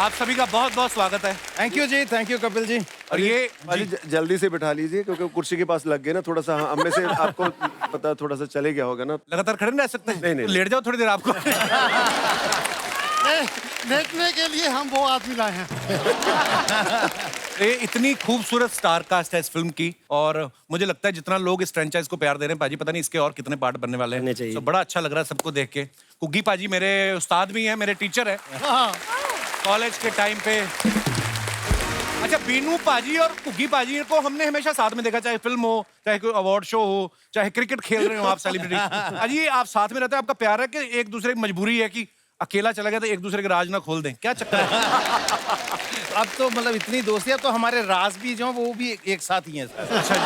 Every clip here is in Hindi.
आप सभी का बहुत बहुत स्वागत है। Thank you ji, thank you Kapil ji. और ये भाई जल्दी से बिठा लीजिए क्योंकि कुर्सी के पास लग गए ना थोड़ा सा। हम में से आपको पता थोड़ा सा चले गया होगा ना। लगातार खड़े नहीं रह सकते। नहीं। तो लेट जाओ थोड़ी देर आपको। देखने के लिए हम वो आदमी लाए हैं। ये इतनी खूबसूरत स्टार कास्ट है इस फिल्म की, और मुझे लगता है जितना लोग इस फ्रेंचाइज को प्यार दे रहे हैं पाजी, पता नहीं इसके और कितने पार्ट बनने वाले हैं। तो बड़ा अच्छा लग रहा है सबको देख के। कुग्गी पाजी मेरे उस्ताद भी हैं, मेरे टीचर है कॉलेज के टाइम पे। अच्छा, बीनू पाजी और कुग्गी पाजी को हमने हमेशा साथ में देखा, चाहे फिल्म हो, चाहे कोई अवार्ड शो हो, चाहे क्रिकेट खेल रहे हो आप सेलिब्रिटी। अजी आप साथ में रहते हैं, आपका प्यार है कि एक दूसरे की मजबूरी है कि अकेला चला गया तो एक दूसरे के राज ना खोल दें, क्या चक्कर है? अब तो मतलब इतनी दोस्ती, अब तो हमारे राज भी जो वो भी एक साथ ही हैं। अच्छा जी।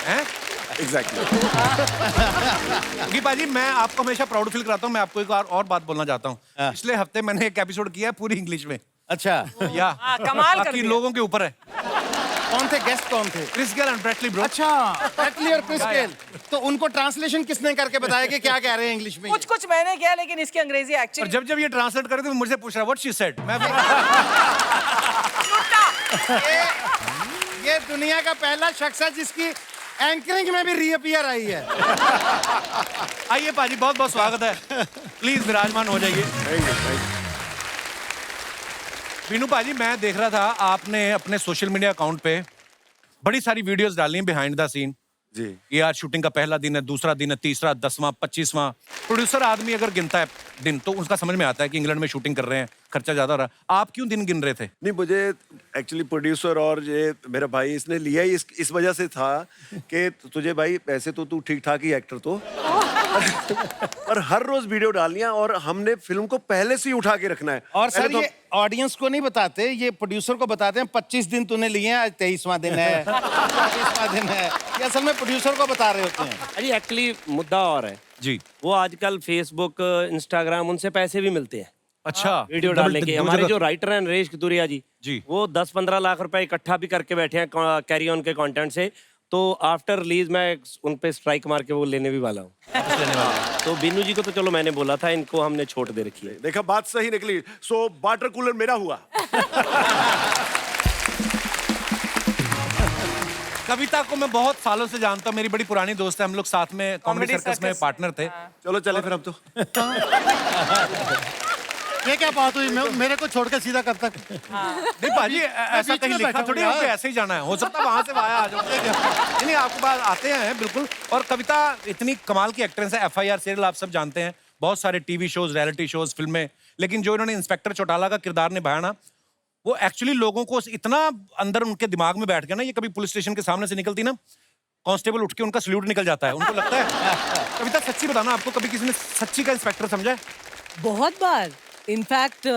हैं? एग्जैक्टली। कुग्गी पाजी, मैं आपको हमेशा प्राउड फील कराता हूँ। मैं आपको एक और बात बोलना चाहता हूँ। पिछले हफ्ते मैंने एक एपिसोड किया है पूरी इंग्लिश में। अच्छा, या कमाल कर बाकी दिया। लोगों के ऊपर है। कौन थे गेस्ट, कौन थे? Chris Gayle and Bradley bro. अच्छा, ब्रैडली और क्रिस गेल। तो उनको ट्रांसलेशन किसने करके बताया कि क्या कह रहे हैं इंग्लिश में? कुछ कुछ मैंने किया, लेकिन इसकी अंग्रेजी और एक्चुअली जब जब ये ट्रांसलेट करे तो मुझसे पूछ रहा व्हाट शी सेड। मैं ये दुनिया का पहला शख्स है जिसकी एंकरिंग में भी रीअपीयर आई है। आइए पाजी, बहुत बहुत स्वागत है। प्लीज विराजमान हो जाइए। बीनू पाजी, मैं देख रहा था आपने अपने सोशल मीडिया अकाउंट पे बड़ी सारी वीडियोस डाली हैं बिहाइंड द सीन। जी। ये आज शूटिंग का पहला दिन है, दूसरा दिन है, तीसरा, 10वां, 25वां। प्रोड्यूसर आदमी अगर गिनता है दिन तो उसका समझ में आता है कि इंग्लैंड में शूटिंग कर रहे हैं, खर्चा ज्यादा हो रहा है। आप क्यों दिन गिन रहे थे? नहीं, मुझे एक्चुअली प्रोड्यूसर और ये मेरा भाई इसने लिया ही इस वजह से था कि तुझे भाई पैसे तो तू ठीक ठाक ही एक्टर तो और हर रोज वीडियो डालनी है और हमने फिल्म को पहले से ही उठा के रखना है। और पहले सर तो ये ऑडियंस को नहीं बताते, ये प्रोड्यूसर को बताते हैं 25 दिन तूने लिए हैं, आज 23वां दिन है, 24वां दिन है। ये असल में प्रोड्यूसर को बता रहे होते हैं। अरे एक्चुअली मुद्दा और है जी। वो आजकल फेसबुक, इंस्टाग्राम, उनसे पैसे भी मिलते हैं अच्छा, वीडियो डालने के। हमारे जो राइटर हैं नरेश कतूरिया जी, वो 10-15 लाख रुपए इकट्ठा भी करके बैठे हैं कैरी ऑन के कंटेंट से। तो आफ्टर रिलीज मैं उन पे स्ट्राइक मार के वो लेने भी वाला हूँ। तो बीनू जी को तो चलो मैंने बोला था, इनको हमने छूट दे रखी है। देखा, बात सही निकली। सो वाटर कूलर मेरा हुआ। कविता को मैं बहुत सालों से जानता हूँ, मेरी बड़ी पुरानी दोस्त है। हम लोग साथ में कॉमेडी सर्कस में पार्टनर थे। चलो चले फिर हम तो। ये क्या बात हुई? मेरे को छोड़ के सीधा कब तक? नहीं पाजी, ऐसा कहीं लिखा थोड़ी है कि ऐसे ही जाना है। हो सकता है वहां से वहां आ जाओ। नहीं, आपके पास आते हैं बिल्कुल। और कविता इतनी कमाल की एक्ट्रेस है। FIR सीरियल आप सब जानते हैं, बहुत सारे टीवी शोज, रियलिटी शोज, फिल्में। लेकिन जो इन्होंने इंस्पेक्टर चौटाला का किरदार निभाया ना, वो एक्चुअली लोगों को इतना अंदर उनके दिमाग में बैठ गया ना। ये कभी पुलिस स्टेशन के सामने से निकलती ना, कांस्टेबल उठ के उनका सल्यूट निकल जाता है। उनको लगता है। कविता सच्ची बताना, आपको कभी किसी ने सच्ची का इंस्पेक्टर समझा है? बहुत बार। इनफैक्ट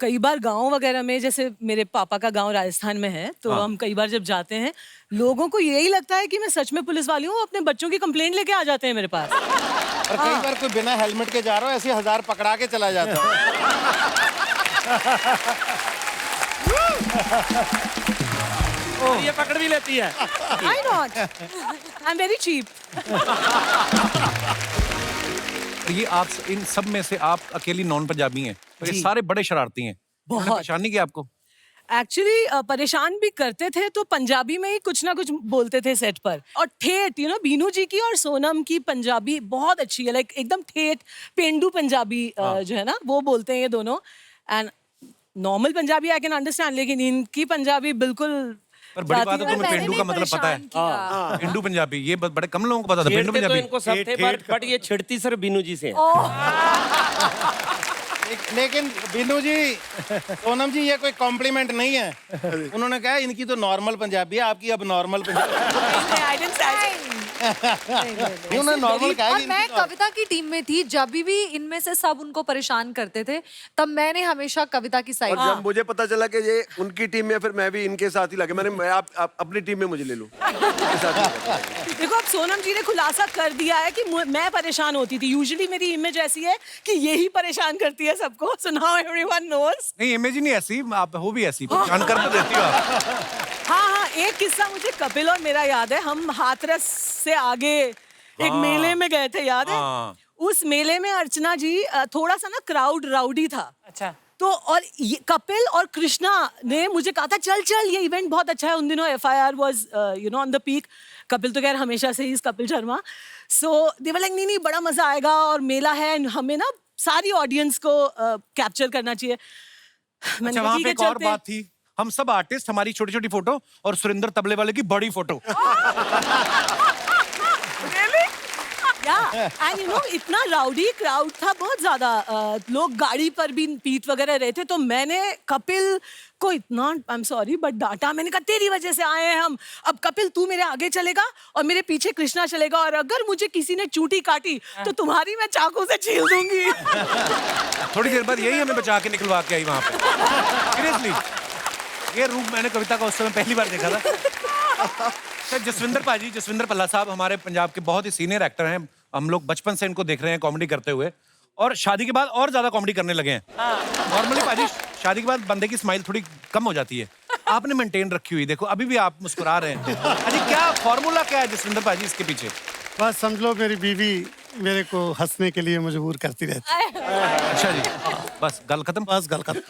कई बार गांव वगैरह में, जैसे मेरे पापा का गांव राजस्थान में है, तो हम कई बार जब जाते हैं, लोगों को यही लगता है कि मैं सच में पुलिस वाली हूँ। अपने बच्चों की कंप्लेंट लेके आ जाते हैं मेरे पास। और कई बार कोई बिना हेलमेट के जा रहा हो, ऐसे 1000 पकड़ा के चला जाता है। ये पकड़ भी लेती है। Why not? I'm very cheap. ये आप इन सब में से आप अकेली नॉन पंजाबी हैं, और ये सारे बड़े शरारती हैं। बहुत। परेशान नहीं किया आपको? एक्चुअली परेशान भी करते थे, तो पंजाबी में ही कुछ ना कुछ बोलते थे सेट पर। और ठेठ, बीनू जी की और सोनम की पंजाबी बहुत अच्छी है। लाइक एकदम ठेठ पेंडू पंजाबी जो है ना, वो बोलते हैं ये दोनों। And normal Punjabi I can understand, लेकिन इनकी पंजाबी बिल्कुल। पर बड़ी बात है, तुम्हें पेंडू का मतलब पता है? पेंडू पंजाबी ये बड़े कम लोगों को पता था। पेंडू छेड़ते तो पंजाबी इनको सब थे, बट ये छिड़ती सिर्फ बीनू जी से है। लेकिन बीनू जी, सोनम जी, ये कोई कॉम्प्लीमेंट नहीं है। उन्होंने कहा इनकी तो नॉर्मल पंजाबी है, आपकी अब नॉर्मल पंजाबी। उन्होंने नॉर्मल कहा। और मैं कविता की टीम में थी, जब भी इनमें से सब उनको परेशान करते थे, तब मैंने हमेशा कविता की साइड। और जब मुझे पता चला कि ये उनकी टीम में, फिर मैं भी इनके साथ ही लगे। मैं आप अपनी टीम में मुझे ले लो। देखो, अब सोनम जी ने खुलासा कर दिया है कि मैं परेशान होती थी। यूजुअली मेरी इमेज ऐसी है कि यही परेशान करती है सबको। So now everyone knows. नहीं, इमेज ही नहीं ऐसी, आप हो भी ऐसी, परेशान कर तो देती हो आप। हाँ, एक किस्सा मुझे कपिल और मेरा याद है। हम हाथरस से आगे एक मेले में गए थे, याद है? उस मेले में अर्चना जी, थोड़ा सा ना क्राउड राउडी था। अच्छा। तो और कपिल और कृष्णा ने मुझे कहा था चल चल ये इवेंट बहुत अच्छा है। उन दिनों FIR was on the peak. Kapil तो खैर हमेशा से ही इस कपिल शर्मा। सो दे वर लाइक नहीं बड़ा मजा आएगा और मेला है, हमें ना सारी ऑडियंस को कैप्चर करना चाहिए। अच्छा, वहां पे एक और बात थी, हम सब आर्टिस्ट, हमारी छोटी छोटी फोटो और सुरेंद्र तबले वाले की बड़ी फोटो। एंड इतना राउडी क्राउड था, बहुत ज्यादा लोग गाड़ी पर भी पीट वगैरह रहे थे। तो मैंने कपिल को इतना आई एम सॉरी बट डांटा। मैंने कहा तेरी वजह से आए हैं हम, अब कपिल तू मेरे आगे चलेगा और मेरे पीछे कृष्णा चलेगा, और अगर मुझे किसी ने चूटी काटी तो तुम्हारी मैं चाकू से छील दूंगी। थोड़ी देर बाद यही हमें बचा के निकलवा के आई वहां पे। सीरियसली, ये रूप मैंने कविता का उस समय पहली बार देखा था। जसविंदर पाजी, जसविंदर पल्ला साहब हमारे पंजाब के बहुत ही सीनियर एक्टर हैं। हम लोग बचपन से इनको देख रहे हैं कॉमेडी करते हुए, और शादी के बाद और ज्यादा कॉमेडी करने लगे हैं। नॉर्मली पाजी शादी के बाद बंदे की स्माइल थोड़ी कम हो जाती है, आपने मेंटेन रखी हुई। देखो अभी भी आप मुस्कुरा रहे हैं। अजी क्या फॉर्मूला क्या है जसविंदर पाजी इसके पीछे? बस समझ लो मेरी बीवी मेरे को हंसने के लिए मजबूर करती रहती है। अच्छा जी, बस गल खत्म। बस गल खत्म।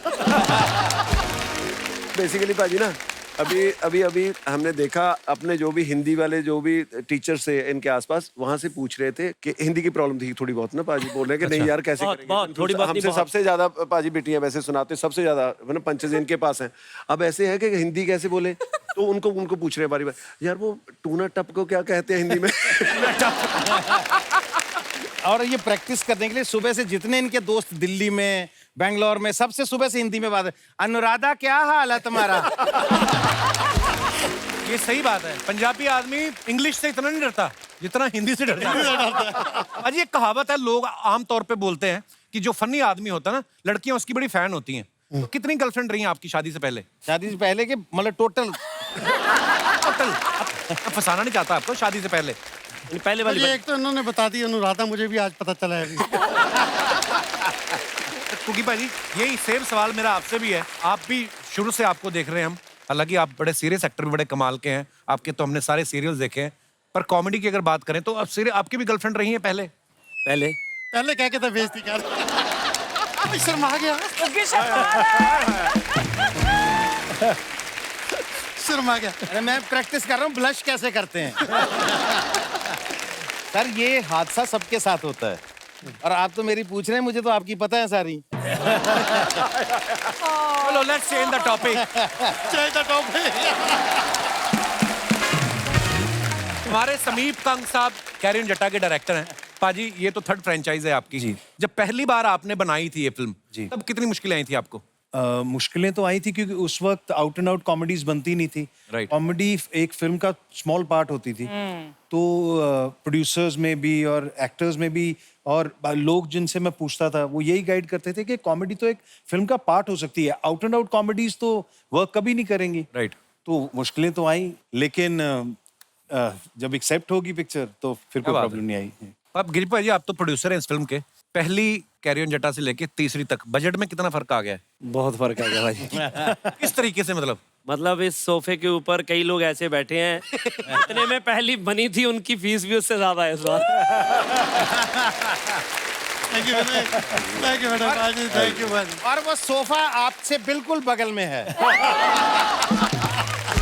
बेसिकली पाजी ना, अभी हमने देखा अपने जो भी हिंदी वाले जो भी टीचर्स थे इनके आसपास, वहां से पूछ रहे थे कि हिंदी की प्रॉब्लम थी थोड़ी बहुत ना पाजी। बोल रहे कि नहीं यार कैसे बहुत- करेंगे? बहुत, थोड़ी बहुत नहीं, हमसे बहुत। सबसे ज्यादा पाजी बेटियां वैसे सुनाते, सबसे ज्यादा मतलब पंचेज इनके पास हैं। अब ऐसे है कि हिंदी कैसे बोले, तो उनको पूछ रहे हैं बारी बार, यार वो टूना टप को क्या कहते हैं हिंदी में? और ये प्रैक्टिस करने के लिए सुबह से जितने इनके दोस्त दिल्ली में, बेंगलोर में, सबसे सुबह से हिंदी में बात है। अनुराधा क्या हाल है तुम्हारा? ये सही बात है, पंजाबी आदमी इंग्लिश से इतना नहीं डरता जितना हिंदी से डरता है। अजी एक कहावत है, लोग आमतौर पे बोलते हैं कि जो फनी आदमी होता है ना, लड़कियां उसकी बड़ी फैन होती हैं। तो कितनी गर्लफ्रेंड रही हैं आपकी शादी से पहले? शादी से पहले के मतलब टोटल अब फंसाना नहीं चाहता आपको, शादी से पहले पहले वाली मुझे एक तो इन्होंने बता दी अनुराधा, मुझे भी आज पता चला है अभी। कुकी भाजी यही सेम सवाल मेरा आपसे भी है। आप भी शुरू से आपको देख रहे हैं हम, हालांकि आप बड़े सीरियस एक्टर भी बड़े कमाल के हैं, आपके तो हमने सारे सीरियल्स देखे हैं, पर कॉमेडी की अगर बात करें तो अब सीरियल आपकी भी गर्लफ्रेंड रही है पहले? पहले क्या कहता बेइज्जती कर। शर्मा गया, शर्मा गया। अरे मैं प्रैक्टिस कर रहा हूँ ब्लश कैसे करते हैं। सर ये हादसा सबके साथ होता है, और आप तो मेरी पूछ रहे हैं, मुझे तो आपकी पता है सारी। चलो लेट्स चेंज द टॉपिक। हमारे समीप कंग साहब कैरी ऑन जटा के डायरेक्टर हैं। पाजी ये तो थर्ड फ्रेंचाइज है आपकी जी। जब पहली बार आपने बनाई थी ये फिल्म जी, तब कितनी मुश्किलें आई थी आपको? मुश्किलें तो आई थी क्योंकि उस वक्त आउट एंड आउट कॉमेडीज बनती नहीं थी। Right. कॉमेडी एक फिल्म का स्मॉल पार्ट होती थी। तो प्रोड्यूसर्स में भी और एक्टर्स में भी और लोग जिनसे मैं पूछता था वो यही गाइड करते थे कि कॉमेडी तो एक फिल्म का पार्ट हो सकती है, आउट एंड आउट कॉमेडीज तो वर्क कभी नहीं करेंगी। राइट। तो मुश्किलें तो आई, लेकिन जब एक्सेप्ट होगी पिक्चर तो फिर कोई प्रॉब्लम नहीं आई। अब गिरिपा जी आप तो प्रोड्यूसर हैं इस फिल्म के, पहली कैरी ऑन जटा से लेके तीसरी तक बजट में कितना फर्क आ गया है? बहुत फर्क आ गया भाई। किस तरीके से मतलब इस सोफे के ऊपर कई लोग ऐसे बैठे हैं, इतने में पहली बनी थी उनकी फीस भी उससे ज्यादा है इस बार। Thank you madam, thank you. और वो सोफा आपसे बिल्कुल बगल में है।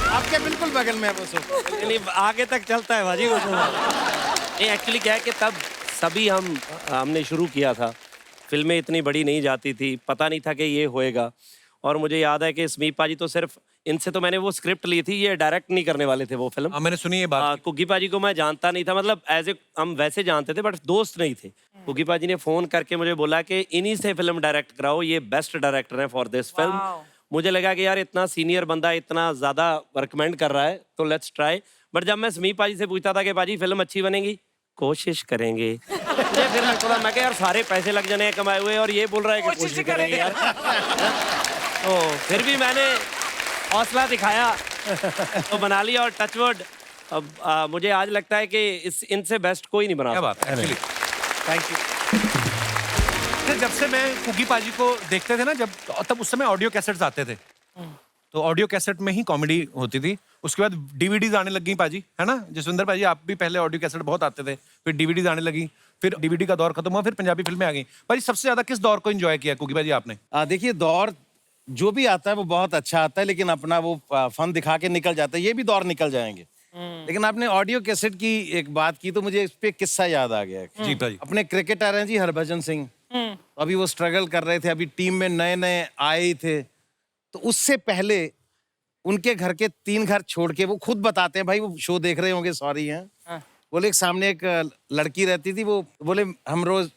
आपके बिल्कुल बगल में है वो सोफा। नहीं आगे तक चलता है भाजी वो। नहीं एक्चुअली क्या है कि तब सभी हमने शुरू किया था, फिल्में इतनी बड़ी नहीं जाती थी, पता नहीं था कि ये होएगा। और मुझे याद है कि समीप पाजी तो सिर्फ इनसे तो मैंने वो स्क्रिप्ट ली थी, ये डायरेक्ट नहीं करने वाले थे वो फिल्म। मैंने सुनी ये बात। कुकी पाजी को मैं जानता नहीं था, मतलब एज ए हम वैसे जानते थे बट दोस्त नहीं थे। कुकी पाजी ने फोन करके मुझे बोला कि इन्हीं से फिल्म डायरेक्ट कराओ, ये बेस्ट डायरेक्टर है फॉर दिस फिल्म। मुझे लगा कि यार इतना सीनियर बंदा इतना ज्यादा रिकमेंड कर रहा है तो लेट्स ट्राई। बट जब मैं समीप पाजी से पूछता था कि पाजी फिल्म अच्छी बनेगी, कोशिश करेंगे, मुझे फिर लगता था मैं यार सारे पैसे लग जाने हैं कमाए हुए और ये बोल रहा है कि कोशिश करेंगे यार। तो फिर भी मैंने हौसला दिखाया तो बना लिया, और टचवुड अब मुझे आज लगता है कि इनसे बेस्ट कोई नहीं बना। क्या बात है, थैंक यू। जब से मैं कुकी पाजी को देखते थे ना, तब उस समय ऑडियो कैसेट्स आते थे, तो ऑडियो कैसेट में ही कॉमेडी होती थी। उसके बाद डीवीडीज आने लग गई पाजी, है ना जसविंदर पाजी? आप भी पहले ऑडियो कैसेट बहुत आते थे, फिर डीवीडीज आने लगी, फिर डीवीडी का दौर खत्म हुआ, फिर पंजाबी फिल्में आ गई। भाई सबसे ज्यादा किस दौर को एंजॉय किया कुकी भाई आपने? देखिए, दौर जो भी आता है वो बहुत अच्छा आता है, लेकिन अपना वो फन दिखा के निकल जाता है। ये भी दौर निकल जाएंगे। लेकिन आपने ऑडियो कैसेट की एक बात की तो मुझे इस पे किस्सा याद आ गया। जी भाई। अपने क्रिकेटर हैं जी हरभजन सिंह, अभी वो स्ट्रगल कर रहे थे, अभी टीम में नए नए आए थे। तो उससे पहले उनके घर के 3 घर छोड़ के, वो खुद बताते हैं, भाई वो शो देख रहे होंगे, सॉरी हैं, बोले सामने एक लड़की रहती थी, वो बोले हम रोज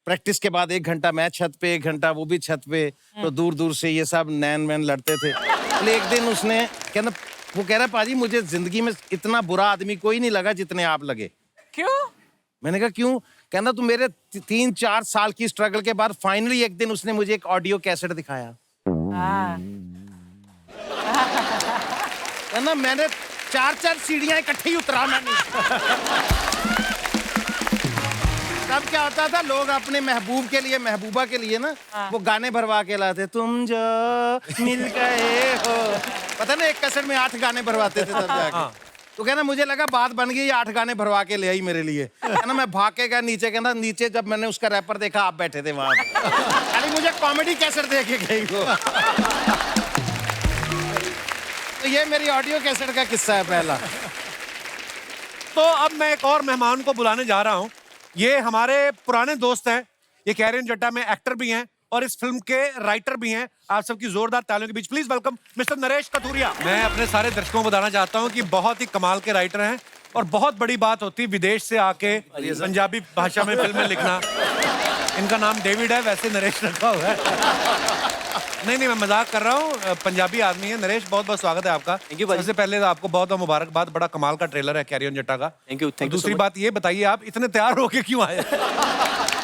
प्रैक्टिस के बाद 1 घंटा मैं छत पे, 1 घंटा वो भी छत पे, तो दूर दूर से ये सब नैन मैन लड़ते थे। बोले एक दिन उसने कहना, वो कह रहा पाजी मुझे जिंदगी में इतना बुरा आदमी कोई नहीं लगा जितने आप लगे। क्यों? मैंने कहा क्यों? कहना तो मेरे 3-4 साल की स्ट्रगल के बाद फाइनली एक दिन उसने मुझे एक ऑडियो कैसेट दिखाया। कहना मैंने 4-4 सीढ़ियां इकट्ठी ही उतरा मैंने। तब क्या होता था, लोग अपने महबूब के लिए, महबूबा के लिए ना वो गाने भरवा के लाते, तुम जो मिल गए हो। पता ना, एक कैसेट में 8 गाने भरवाते थे तब जाके। तो कहना मुझे लगा बात बन गई, 8 गाने भरवा के ले आई मेरे लिए। कहना मैं भाग के गया नीचे, कहना नीचे जब मैंने उसका रैपर देखा आप बैठे थे वहां। अरे मुझे कॉमेडी कैसेट दे के गई वो। तो ये मेरी ऑडियो कैसेट का किस्सा है पहला। तो अब मैं एक और मेहमान को बुलाने जा रहा हूँ। ये हमारे पुराने दोस्त हैं, ये कैरियन जट्टा में एक्टर भी हैं और इस फिल्म के राइटर भी हैं। आप सबकी जोरदार तालियों के बीच please welcome mister Naresh Kathuria. मैं अपने सारे दर्शकों को बताना चाहता हूँ कि बहुत ही कमाल के राइटर हैं और बहुत बड़ी बात होती है विदेश से आके पंजाबी भाषा में फिल्में लिखना। इनका नाम डेविड है, वैसे नरेश रखा हुआ है। नहीं मैं मजाक कर रहा हूँ, पंजाबी आदमी है। नरेश बहुत बहुत स्वागत है आपका। थैंक यू भाई। सबसे पहले तो आपको बहुत बहुत मुबारकबाद, बड़ा कमाल का ट्रेलर है कैरियन जट्टा का। Thank you. दूसरी बात ये बताइए, आप इतने तैयार होके क्यों आए?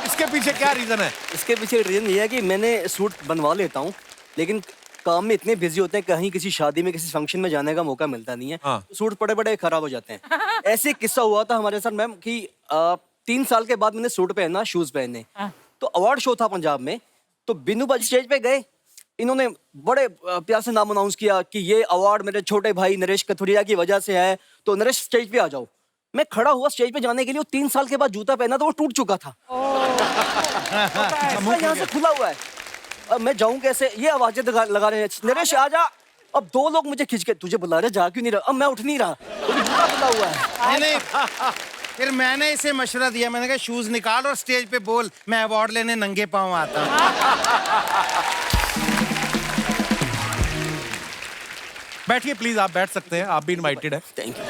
इसके पीछे क्या रीजन है? इसके पीछे रीजन ये है कि मैंने सूट बनवा लेता हूँ, लेकिन काम में इतने बिजी होते हैं, कहीं किसी शादी में किसी फंक्शन में जाने का मौका मिलता नहीं है। हाँ। सूट पड़े पड़े खराब हो जाते हैं। ऐसे किस्सा हुआ था हमारे साथ मैम कि 3 साल के बाद मैंने सूट पहना, शूज पहने। तो अवार्ड शो था पंजाब में, तो बिनू भाई स्टेज पे गए, इन्होंने बड़े प्यार से नाम अनाउंस किया कि ये अवार्ड मेरे छोटे भाई नरेश कथुरिया की वजह से है, तो नरेश स्टेज पे आ जाओ। मैं खड़ा हुआ स्टेज पे जाने के लिए, 3 साल के बाद जूता पहना तो वो टूट चुका था। यहाँ से खुला हुआ है, अब मैं जाऊं कैसे? ये आवाजें लगा रहे हैं, नरेश आ जा। अब 2 लोग मुझे खींच के, तुझे बुला रहे, जा क्यों नहीं रहा? अब मैं उठ नहीं रहा, जूता खुला हुआ है। नहीं फिर मैंने इसे मशवरा दिया, मैंने कहा शूज निकाल और स्टेज पे बोल मैं अवार्ड लेने नंगे पांव आता हूँ। बैठिए प्लीज, आप बैठ सकते हैं, आप भी इनवाइटेड है। Thank you.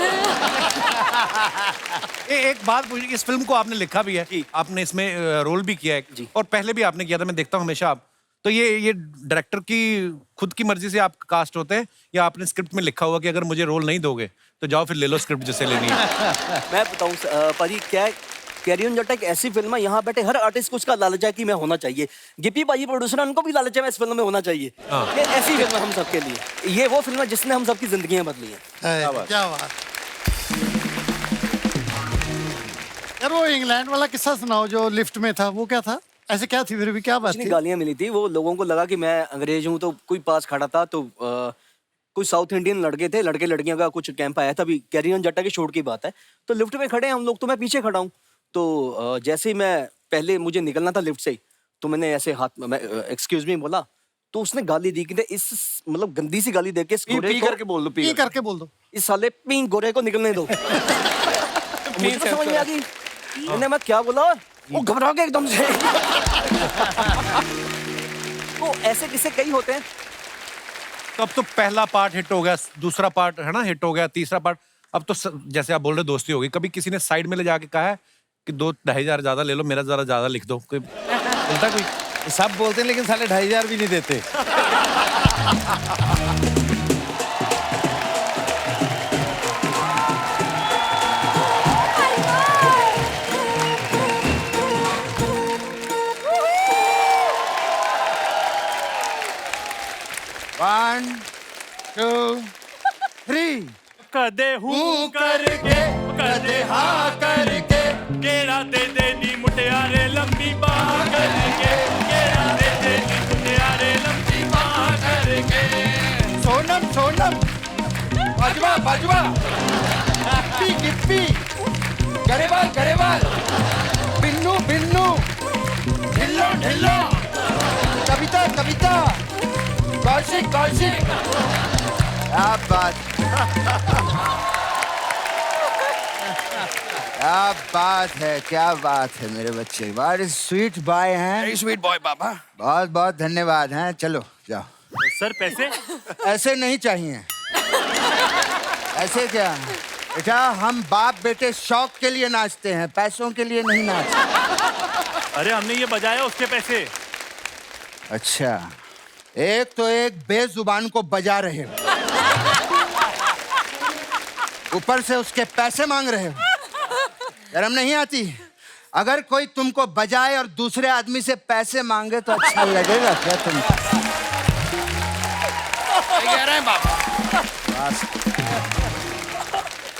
एक बात पूछिए, इस फिल्म को आपने लिखा भी है, आपने इसमें रोल भी किया है और पहले भी आपने किया था, मैं देखता हूँ हमेशा आप। तो ये डायरेक्टर की खुद की मर्जी से आप कास्ट होते हैं या आपने स्क्रिप्ट में लिखा हुआ कि अगर मुझे रोल नहीं दोगे तो जाओ फिर ले लो स्क्रिप्ट जिसे लेनी है? मैं बताऊं पाजी, क्या है, कैरियन जट्टा एक ऐसी फिल्म है, यहाँ बैठे हर आर्टिस्ट को उसका लालच है कि मैं होना चाहिए। गिप्पी भाई प्रोड्यूसर, उनको भी लालच है मैं इस फिल्म में होना चाहिए। ये ऐसी फिल्म है हम सबके लिए, ये वो फिल्म है जिसने हम सबकी जिंदगियां बदली हैं। क्या बात। यार वो इंग्लैंड वाला किस्सा सुनाओ जो लिफ्ट में था, वो क्या था? ऐसे क्या थी, फिर भी क्या बात थी? गालियां मिली थी, वो लोगों को लगा कि मैं अंग्रेज हूँ, तो कोई पास खड़ा था, तो कुछ साउथ इंडियन लड़के थे, लड़के लड़कियों का कुछ कैंप आया था, अभी कैरियन जट्टा के शूट की बात है। तो लिफ्ट में खड़े हैं हम लोग, तो मैं पीछे खड़ा हूँ। तो जैसे ही मैं पहले मुझे निकलना था लिफ्ट से, तो मैंने ऐसे हाथ में एक्सक्यूज मी बोला, तो उसने गाली दी कि इस मतलब गंदी सी गाली देके पी करके बोल दो, पी करके बोल दो, इस साले पी गोरे को निकलने दो। मुझे तो समझ नहीं आ गई, मैं क्या बोला, वो घबरा गया एकदम से। तो ऐसे किस्से कई होते हैं। तो अब तो पहला पार्ट हिट हो गया, दूसरा पार्ट है ना हिट हो गया, तीसरा पार्ट, अब तो जैसे आप बोल रहे दोस्ती होगी, कभी किसी ने साइड में ले जाके कहा है कि 2-2.5 हज़ार ज्यादा ले लो, मेरा जरा ज्यादा लिख दो, कोई बोलता कोई? सब बोलते हैं लेकिन साले 2,500 भी नहीं देते। One, 2, 3। कदे हूँ करके कदे हाँ करके, केड़ा दे देनी मुटियारे लंबी बाह करके, केड़ा दे देनी मुटियारे लंबी बाह करके। सोनम सोनम, बाजवा बाजवा, गिप्पी गिप्पी, गरेवाल गरेवाल, बिन्नू कौशिक कौशिक क्या बात क्या बात है, क्या बात है मेरे बच्चे, बड़े स्वीट बॉय हैं। स्वीट बॉय पापा। बहुत बहुत धन्यवाद हैं। चलो जाओ। सर पैसे? ऐसे नहीं चाहिए। ऐसे क्या बेटा, हम बाप बेटे शौक के लिए नाचते हैं, पैसों के लिए नहीं नाचते। अरे हमने ये बजाया, उसके पैसे। अच्छा, एक तो एक बेजुबान को बजा रहे हो, ऊपर से उसके पैसे मांग रहे हो। शर्म नहीं आती? अगर कोई तुमको बजाए और दूसरे आदमी से पैसे मांगे तो अच्छा लगेगा क्या तुमको? कह रहे हैं पापा।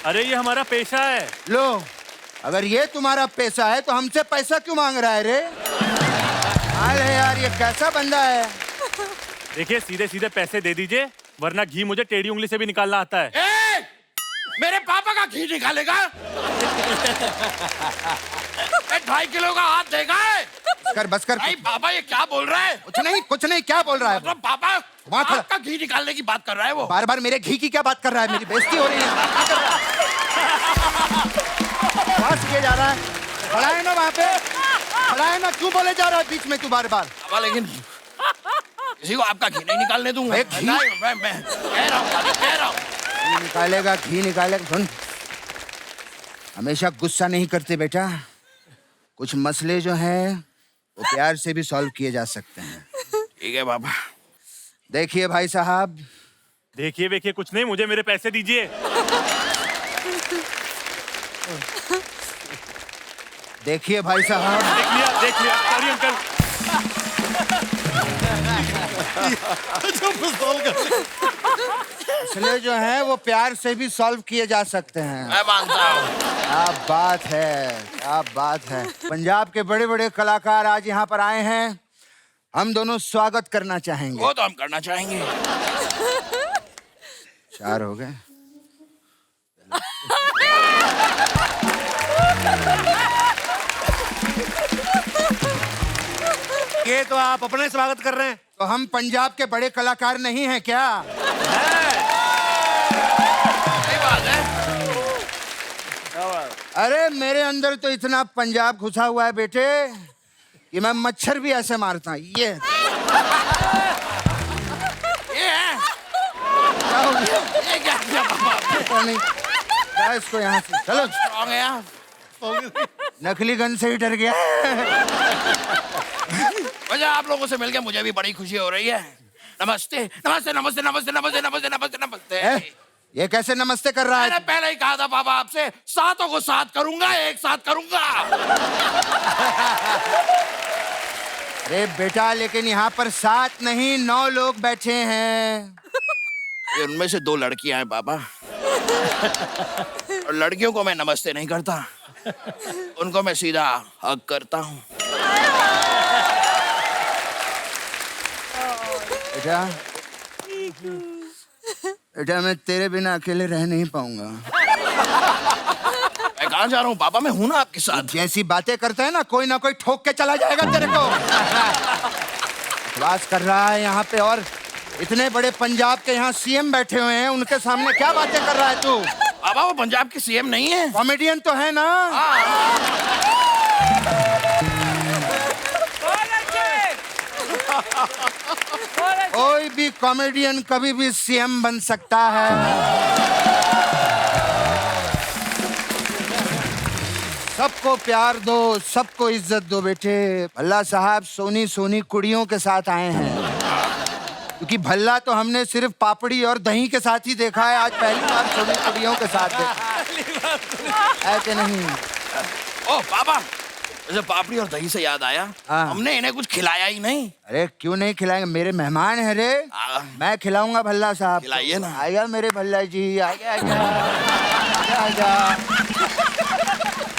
अरे ये हमारा पेशा है। लो, अगर ये तुम्हारा पैसा है तो हमसे पैसा क्यों मांग रहा है रे? अरे यार, ये कैसा बंदा है? देखिए, सीधे सीधे पैसे दे दीजिए, वरना घी मुझे टेढ़ी उंगली से भी निकालना आता है। मेरे पापा का घी निकालेगा? 2.5 किलो का हाथ देगा? बस कर। नहीं पापा, ये क्या बोल रहा है? कुछ नहीं, क्या बोल रहा है? मतलब पापा आपका घी निकालने की बात कर रहा है वो। बार बार मेरे घी की क्या बात कर रहा है? मेरी बेइज्जती हो रही है। बस किए जा रहा है। खड़ा है ना वहाँ पे, खड़ा है ना, क्यों बोले जा रहा है बीच में तू बार बार? लेकिन किसी को आपका घी नहीं निकालने दूंगा। मैं कह रहा हूँ निकालेगा, घी निकालेगा। सुन, हमेशा गुस्सा नहीं करते बेटा, कुछ मसले जो हैं वो प्यार से भी सॉल्व किए जा सकते हैं। ठीक है पापा। देखिए भाई साहब, देखिए कुछ नहीं, मुझे मेरे पैसे दीजिए। देखिए भाई साहब। देख लिया, सॉरी अंकल। मसले जो हैं वो प्यार से भी सॉल्व किए जा सकते हैं। मैं मानता हूँ। क्या बात है, क्या बात है। पंजाब के बड़े बड़े कलाकार आज यहाँ पर आए हैं, हम दोनों स्वागत करना चाहेंगे। वो तो हम करना चाहेंगे। 4 हो गए। ये तो आप अपने स्वागत कर रहे हैं, तो हम पंजाब के बड़े कलाकार नहीं हैं क्या? सही बात है। अरे मेरे अंदर तो इतना पंजाब घुसा हुआ है बेटे कि मैं मच्छर भी ऐसे मारता हूँ। ये है। क्या हो गया? ये क्या किया पापा? पता नहीं। क्या इसको यहाँ से चलो। स्ट्रॉन्ग है आप। नकली गन से ही डर गया। वजह आप लोगों से मिलकर मुझे भी बड़ी खुशी हो रही है। नमस्ते नमस्ते नमस्ते नमस्ते नमस्ते नमस्ते नमस्ते नमस्ते। ये कैसे नमस्ते कर रहा है? मैंने पहले ही कहा था पापा आपसे, सातों को साथ करूंगा, एक साथ करूंगा। अरे बेटा, लेकिन यहाँ पर 7 नहीं 9 लोग बैठे हैं। ये उनमें से 2 लड़कियां हैं पापा। और लड़कियों को मैं नमस्ते नहीं करता, उनको मैं सीधा हग करता हूँ। बेटा, बेटा मैं तेरे बिना अकेले रह नहीं पाऊंगा। मैं कहाँ जा रहा हूँ पापा, मैं हूं ना आपके साथ। जैसी बातें करते हैं ना कोई ठोक के चला जाएगा तेरे को। बकवास कर रहा है यहाँ पे, और इतने बड़े पंजाब के यहाँ सीएम बैठे हुए हैं, उनके सामने क्या बातें कर रहा है तू? पापा वो पंजाब के सीएम नहीं है, कॉमेडियन तो है ना। कोई भी कॉमेडियन कभी भी सीएम बन सकता है। सबको प्यार दो, सबको इज्जत दो बेटे। भल्ला साहब सोनी सोनी कुड़ियों के साथ आए हैं, क्योंकि भल्ला तो हमने सिर्फ पापड़ी और दही के साथ ही देखा है, आज पहली बार सोनी कुड़ियों के साथ देखा है कि नहीं? ओ पापा, जैसे पापड़ी और दही से याद आया, हमने इन्हें कुछ खिलाया ही नहीं। अरे क्यों नहीं खिलाएंगे, मेरे मेहमान हैं रे। मैं खिलाऊंगा भल्ला साहब। खिलाइए ना। आएगा मेरे भल्ला जी, आएगा आएगा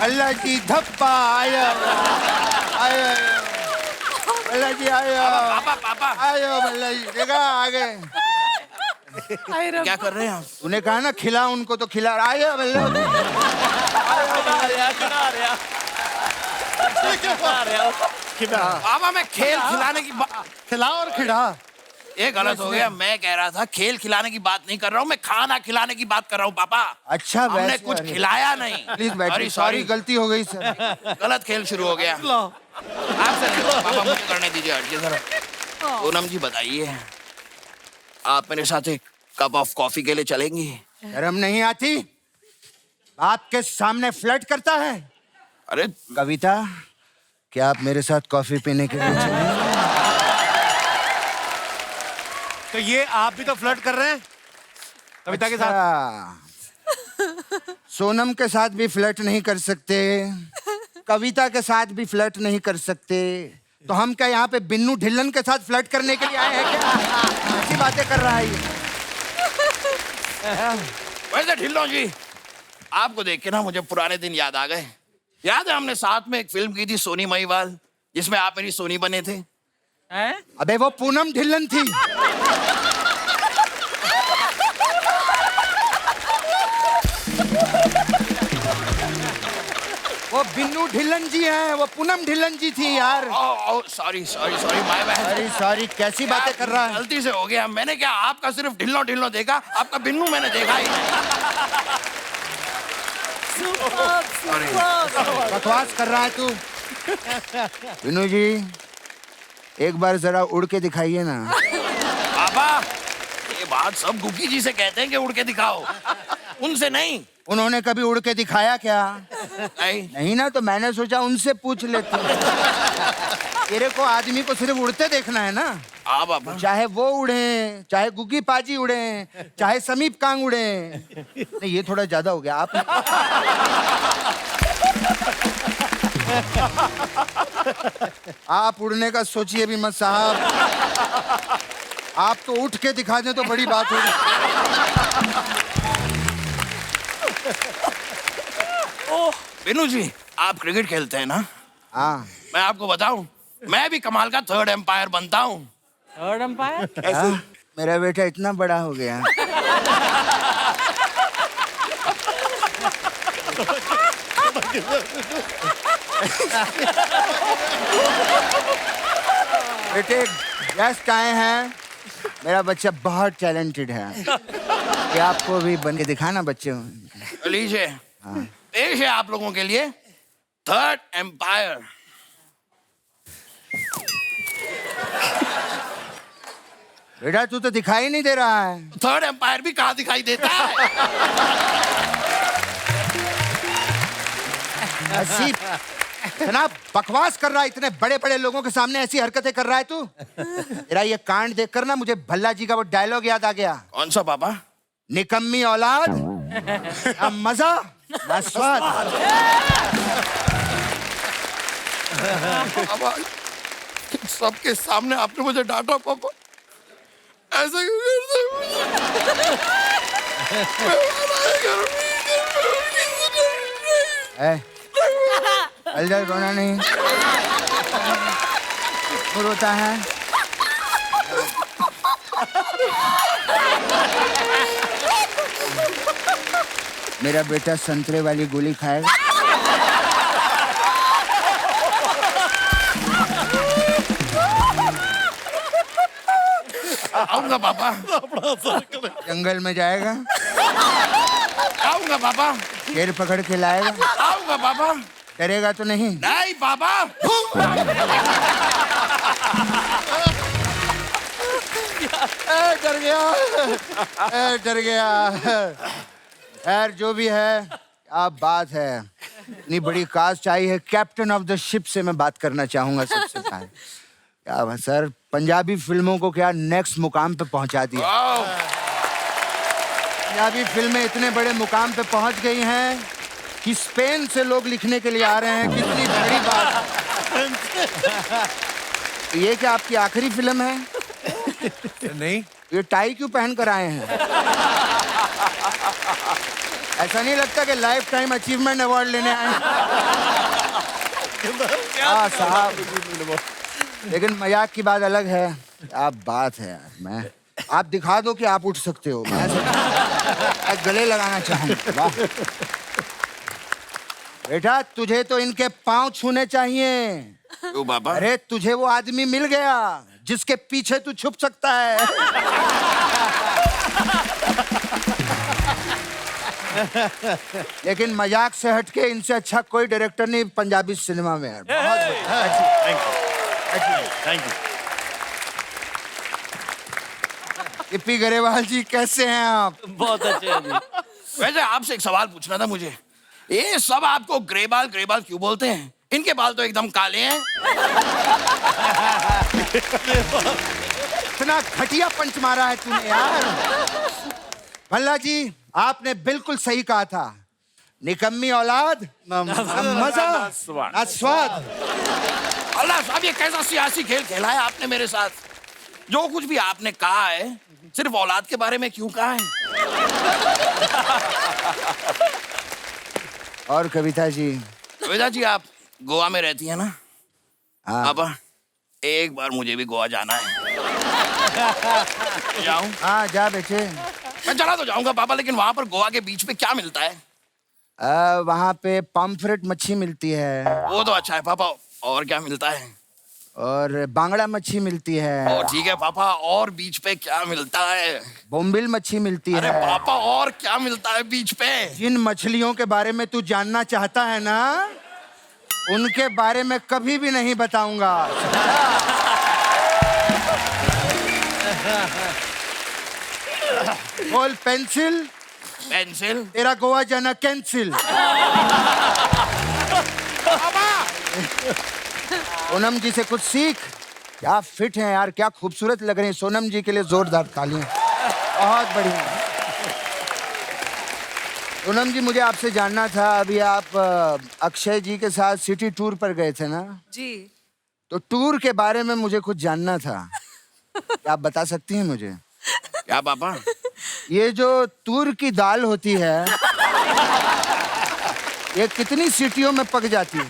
भल्ला जी, धप्पा आया आया भल्ला जी, आया पापा पापा आया भल्ला जी, देखा आगे। क्या कर रहे हैं आप? तूने कहा ना खिला उनको, तो खिला। आया भल्ला पापा मैं खेल खिलाने की खिला और खिला। ये गलत हो गया। मैं कह रहा था खेल खिलाने की बात नहीं कर रहा हूँ, मैं खाना खिलाने की बात कर रहा हूँ पापा। अच्छा, हमने वैसे, कुछ अरे। खिलाया नहीं। प्लीज बैठिए, सॉरी गलती हो गई सर। गलत खेल शुरू हो गया। आपसे नहीं, पापा मुझे करने दीजिए, हटिए जरा। पूनम जी बताइए, आप मेरे साथ एक कप ऑफ कॉफी के लिए चलेंगी? शर्म नहीं आती? आपके सामने फ्लर्ट करता है। अरे कविता, क्या आप मेरे साथ कॉफी पीने के लिए चलेंगे? तो ये आप भी तो फ्लर्ट कर रहे हैं कविता के साथ। अच्छा, सोनम के साथ भी फ्लर्ट नहीं कर सकते, कविता के साथ भी फ्लर्ट नहीं कर सकते, तो हम क्या यहाँ पे बिन्नू ढिल्लन के साथ फ्लर्ट करने के लिए आए हैं क्या? ऐसी बातें कर रहा है ये। वैसे ढिल्लो जी, आपको देख के ना मुझे पुराने दिन याद आ गए। याद है हमने साथ में एक फिल्म की थी सोनी महिवाल, जिसमें आप मेरी सोनी बने थे? हैं? अबे वो पूनम ढिल्लन थी। वो बिन्नू ढिल्लन जी हैं, वो पूनम ढिल्लन जी थी यार। Sorry sorry sorry, my bad. Sorry sorry, कैसी बातें कर रहा है? गलती से हो गया। मैंने क्या आपका सिर्फ ढिल्लो ढिल्लो देखा, आपका बिन्नू मैंने देखा ही नहीं। बकवास कर रहा है तू। बिन्नू जी, एक बार जरा उड़ के दिखाइए ना। पापा, ये बात सब गुग्गी जी से कहते हैं कि उड़ के दिखाओ, उनसे नहीं। उन्होंने कभी उड़ के दिखाया क्या? नहीं। नहीं ना, तो मैंने सोचा उनसे पूछ लेते। तेरे को आदमी को सिर्फ उड़ते देखना है ना। हाँ पापा। चाहे वो उड़े, चाहे गुग्गी पाजी उड़े, चाहे समीप कांग उड़े। नहीं, ये थोड़ा ज्यादा हो गया। आप उड़ने का सोचिए भी मत साहब। आप तो उठ के दिखा दें तो बड़ी बात होगी। बिन्नू जी, आप क्रिकेट खेलते हैं ना? हाँ। मैं आपको बताऊं, मैं भी कमाल का थर्ड एम्पायर बनता हूं। Third umpire? मेरा बेटा इतना बड़ा हो गया। बेटे, गेस्ट आए हैं। मेरा बच्चा बहुत टैलेंटेड है। ये आपको भी बन के दिखाना बच्चे। लीजिए, पेश है आप लोगों के लिए थर्ड एम्पायर। बेटा, तू तो दिखाई नहीं दे रहा है। थर्ड एम्पायर भी कहाँ दिखाई देता है? ऐसी इतना बकवास कर रहा है, इतने बड़े बड़े लोगों के सामने ऐसी हरकतें कर रहा है तू। तेरा ये कांड देखकर ना मुझे भल्ला जी का वो डायलॉग याद आ गया। कौन सा पापा? निकम्मी औलाद, ना मजा ना स्वाद। पापा, सबके सामने आपने मुझे डांटा पापा। ऐसा क्यों करते हो? अलजर रोना नहीं। वो रोता है। मेरा बेटा संतरे वाली गोली खाएगा। आऊंगा पापा। जंगल में जाएगा। आऊंगा पापा। शेर पकड़ के लाएगा। आऊंगा पापा। डरेगा तो नहीं? नहीं पापा। डर गया, डर गया। खैर, जो भी है, अब बात है। इतनी बड़ी कास्ट आई है, कैप्टन ऑफ द शिप से मैं बात करना चाहूंगा सबसे पहले। क्या बात सर, पंजाबी फिल्मों को क्या नेक्स्ट मुकाम पे पहुंचा दिया। पंजाबी फिल्में इतने बड़े मुकाम पे पहुंच गई हैं कि स्पेन से लोग लिखने के लिए आ रहे हैं। कितनी बड़ी बात। ये क्या आपकी आखिरी फिल्म है? नहीं। ये टाई क्यों पहन कर आए हैं? ऐसा नहीं लगता कि लाइफ टाइम अचीवमेंट अवार्ड लेने आए हैं? हाँ साहब, लेकिन मजाक की बात अलग है। आप बात है यार, आप दिखा दो कि आप उठ सकते हो। मैं गले लगाना चाहूंगा। वाह बेटा, तुझे तो इनके पांव छूने चाहिए। क्यों बाबा? अरे तुझे वो आदमी मिल गया जिसके पीछे तू छुप सकता है। लेकिन मजाक से हटके इनसे अच्छा कोई डायरेक्टर नहीं पंजाबी सिनेमा में है। बहुत थैंक यू। इप्पी गरेवाल जी कैसे हैं आप? बहुत अच्छे हैं जी। वैसे आपसे एक सवाल पूछना था मुझे, ये सब आपको ग्रे बाल क्यों बोलते हैं? इनके बाल तो एकदम काले हैं। इतना घटिया पंच मारा है तूने यार। भल्ला जी आपने बिल्कुल सही कहा था, निकम्मी औलाद न मजा न स्वाद। अल्लाह साहब, ये कैसा सियासी खेल खेला है आपने मेरे साथ? जो कुछ भी आपने कहा है सिर्फ औलाद के बारे में क्यों कहा है? और कविता जी? कविता जी आप गोवा में रहती है ना? हाँ। पापा एक बार मुझे भी गोवा जाना है। जाऊं? हाँ जा बेटे। मैं चला तो जाऊंगा पापा, लेकिन वहां पर गोवा के बीच पे क्या मिलता है? वहाँ पे पॉम्फ्रेट मच्छी मिलती है। वो तो अच्छा है पापा, और क्या मिलता है? और बांगड़ा मच्छी मिलती है। ओ ठीक है पापा, और बीच पे क्या मिलता है? बोम्बिल मच्छी मिलती अरे है। पापा और क्या मिलता है बीच पे? जिन मछलियों के बारे में तू जानना चाहता है ना, उनके बारे में कभी भी नहीं बताऊंगा। बोल पेंसिल। पेंसिल? तेरा गोवा जाना कैंसिल। सोनम जी से कुछ सीख। क्या फिट हैं यार, क्या खूबसूरत लग रहे हैं। सोनम जी के लिए जोरदार तालियां। बहुत बढ़िया। सोनम जी मुझे आपसे जानना था, अभी आप अक्षय जी के साथ सिटी टूर पर गए थे ना? जी। तो टूर के बारे में मुझे कुछ जानना था। क्या आप बता सकती हैं मुझे? क्या पापा? ये जो तूर की दाल होती है, ये कितनी सीटियों में पक जाती है?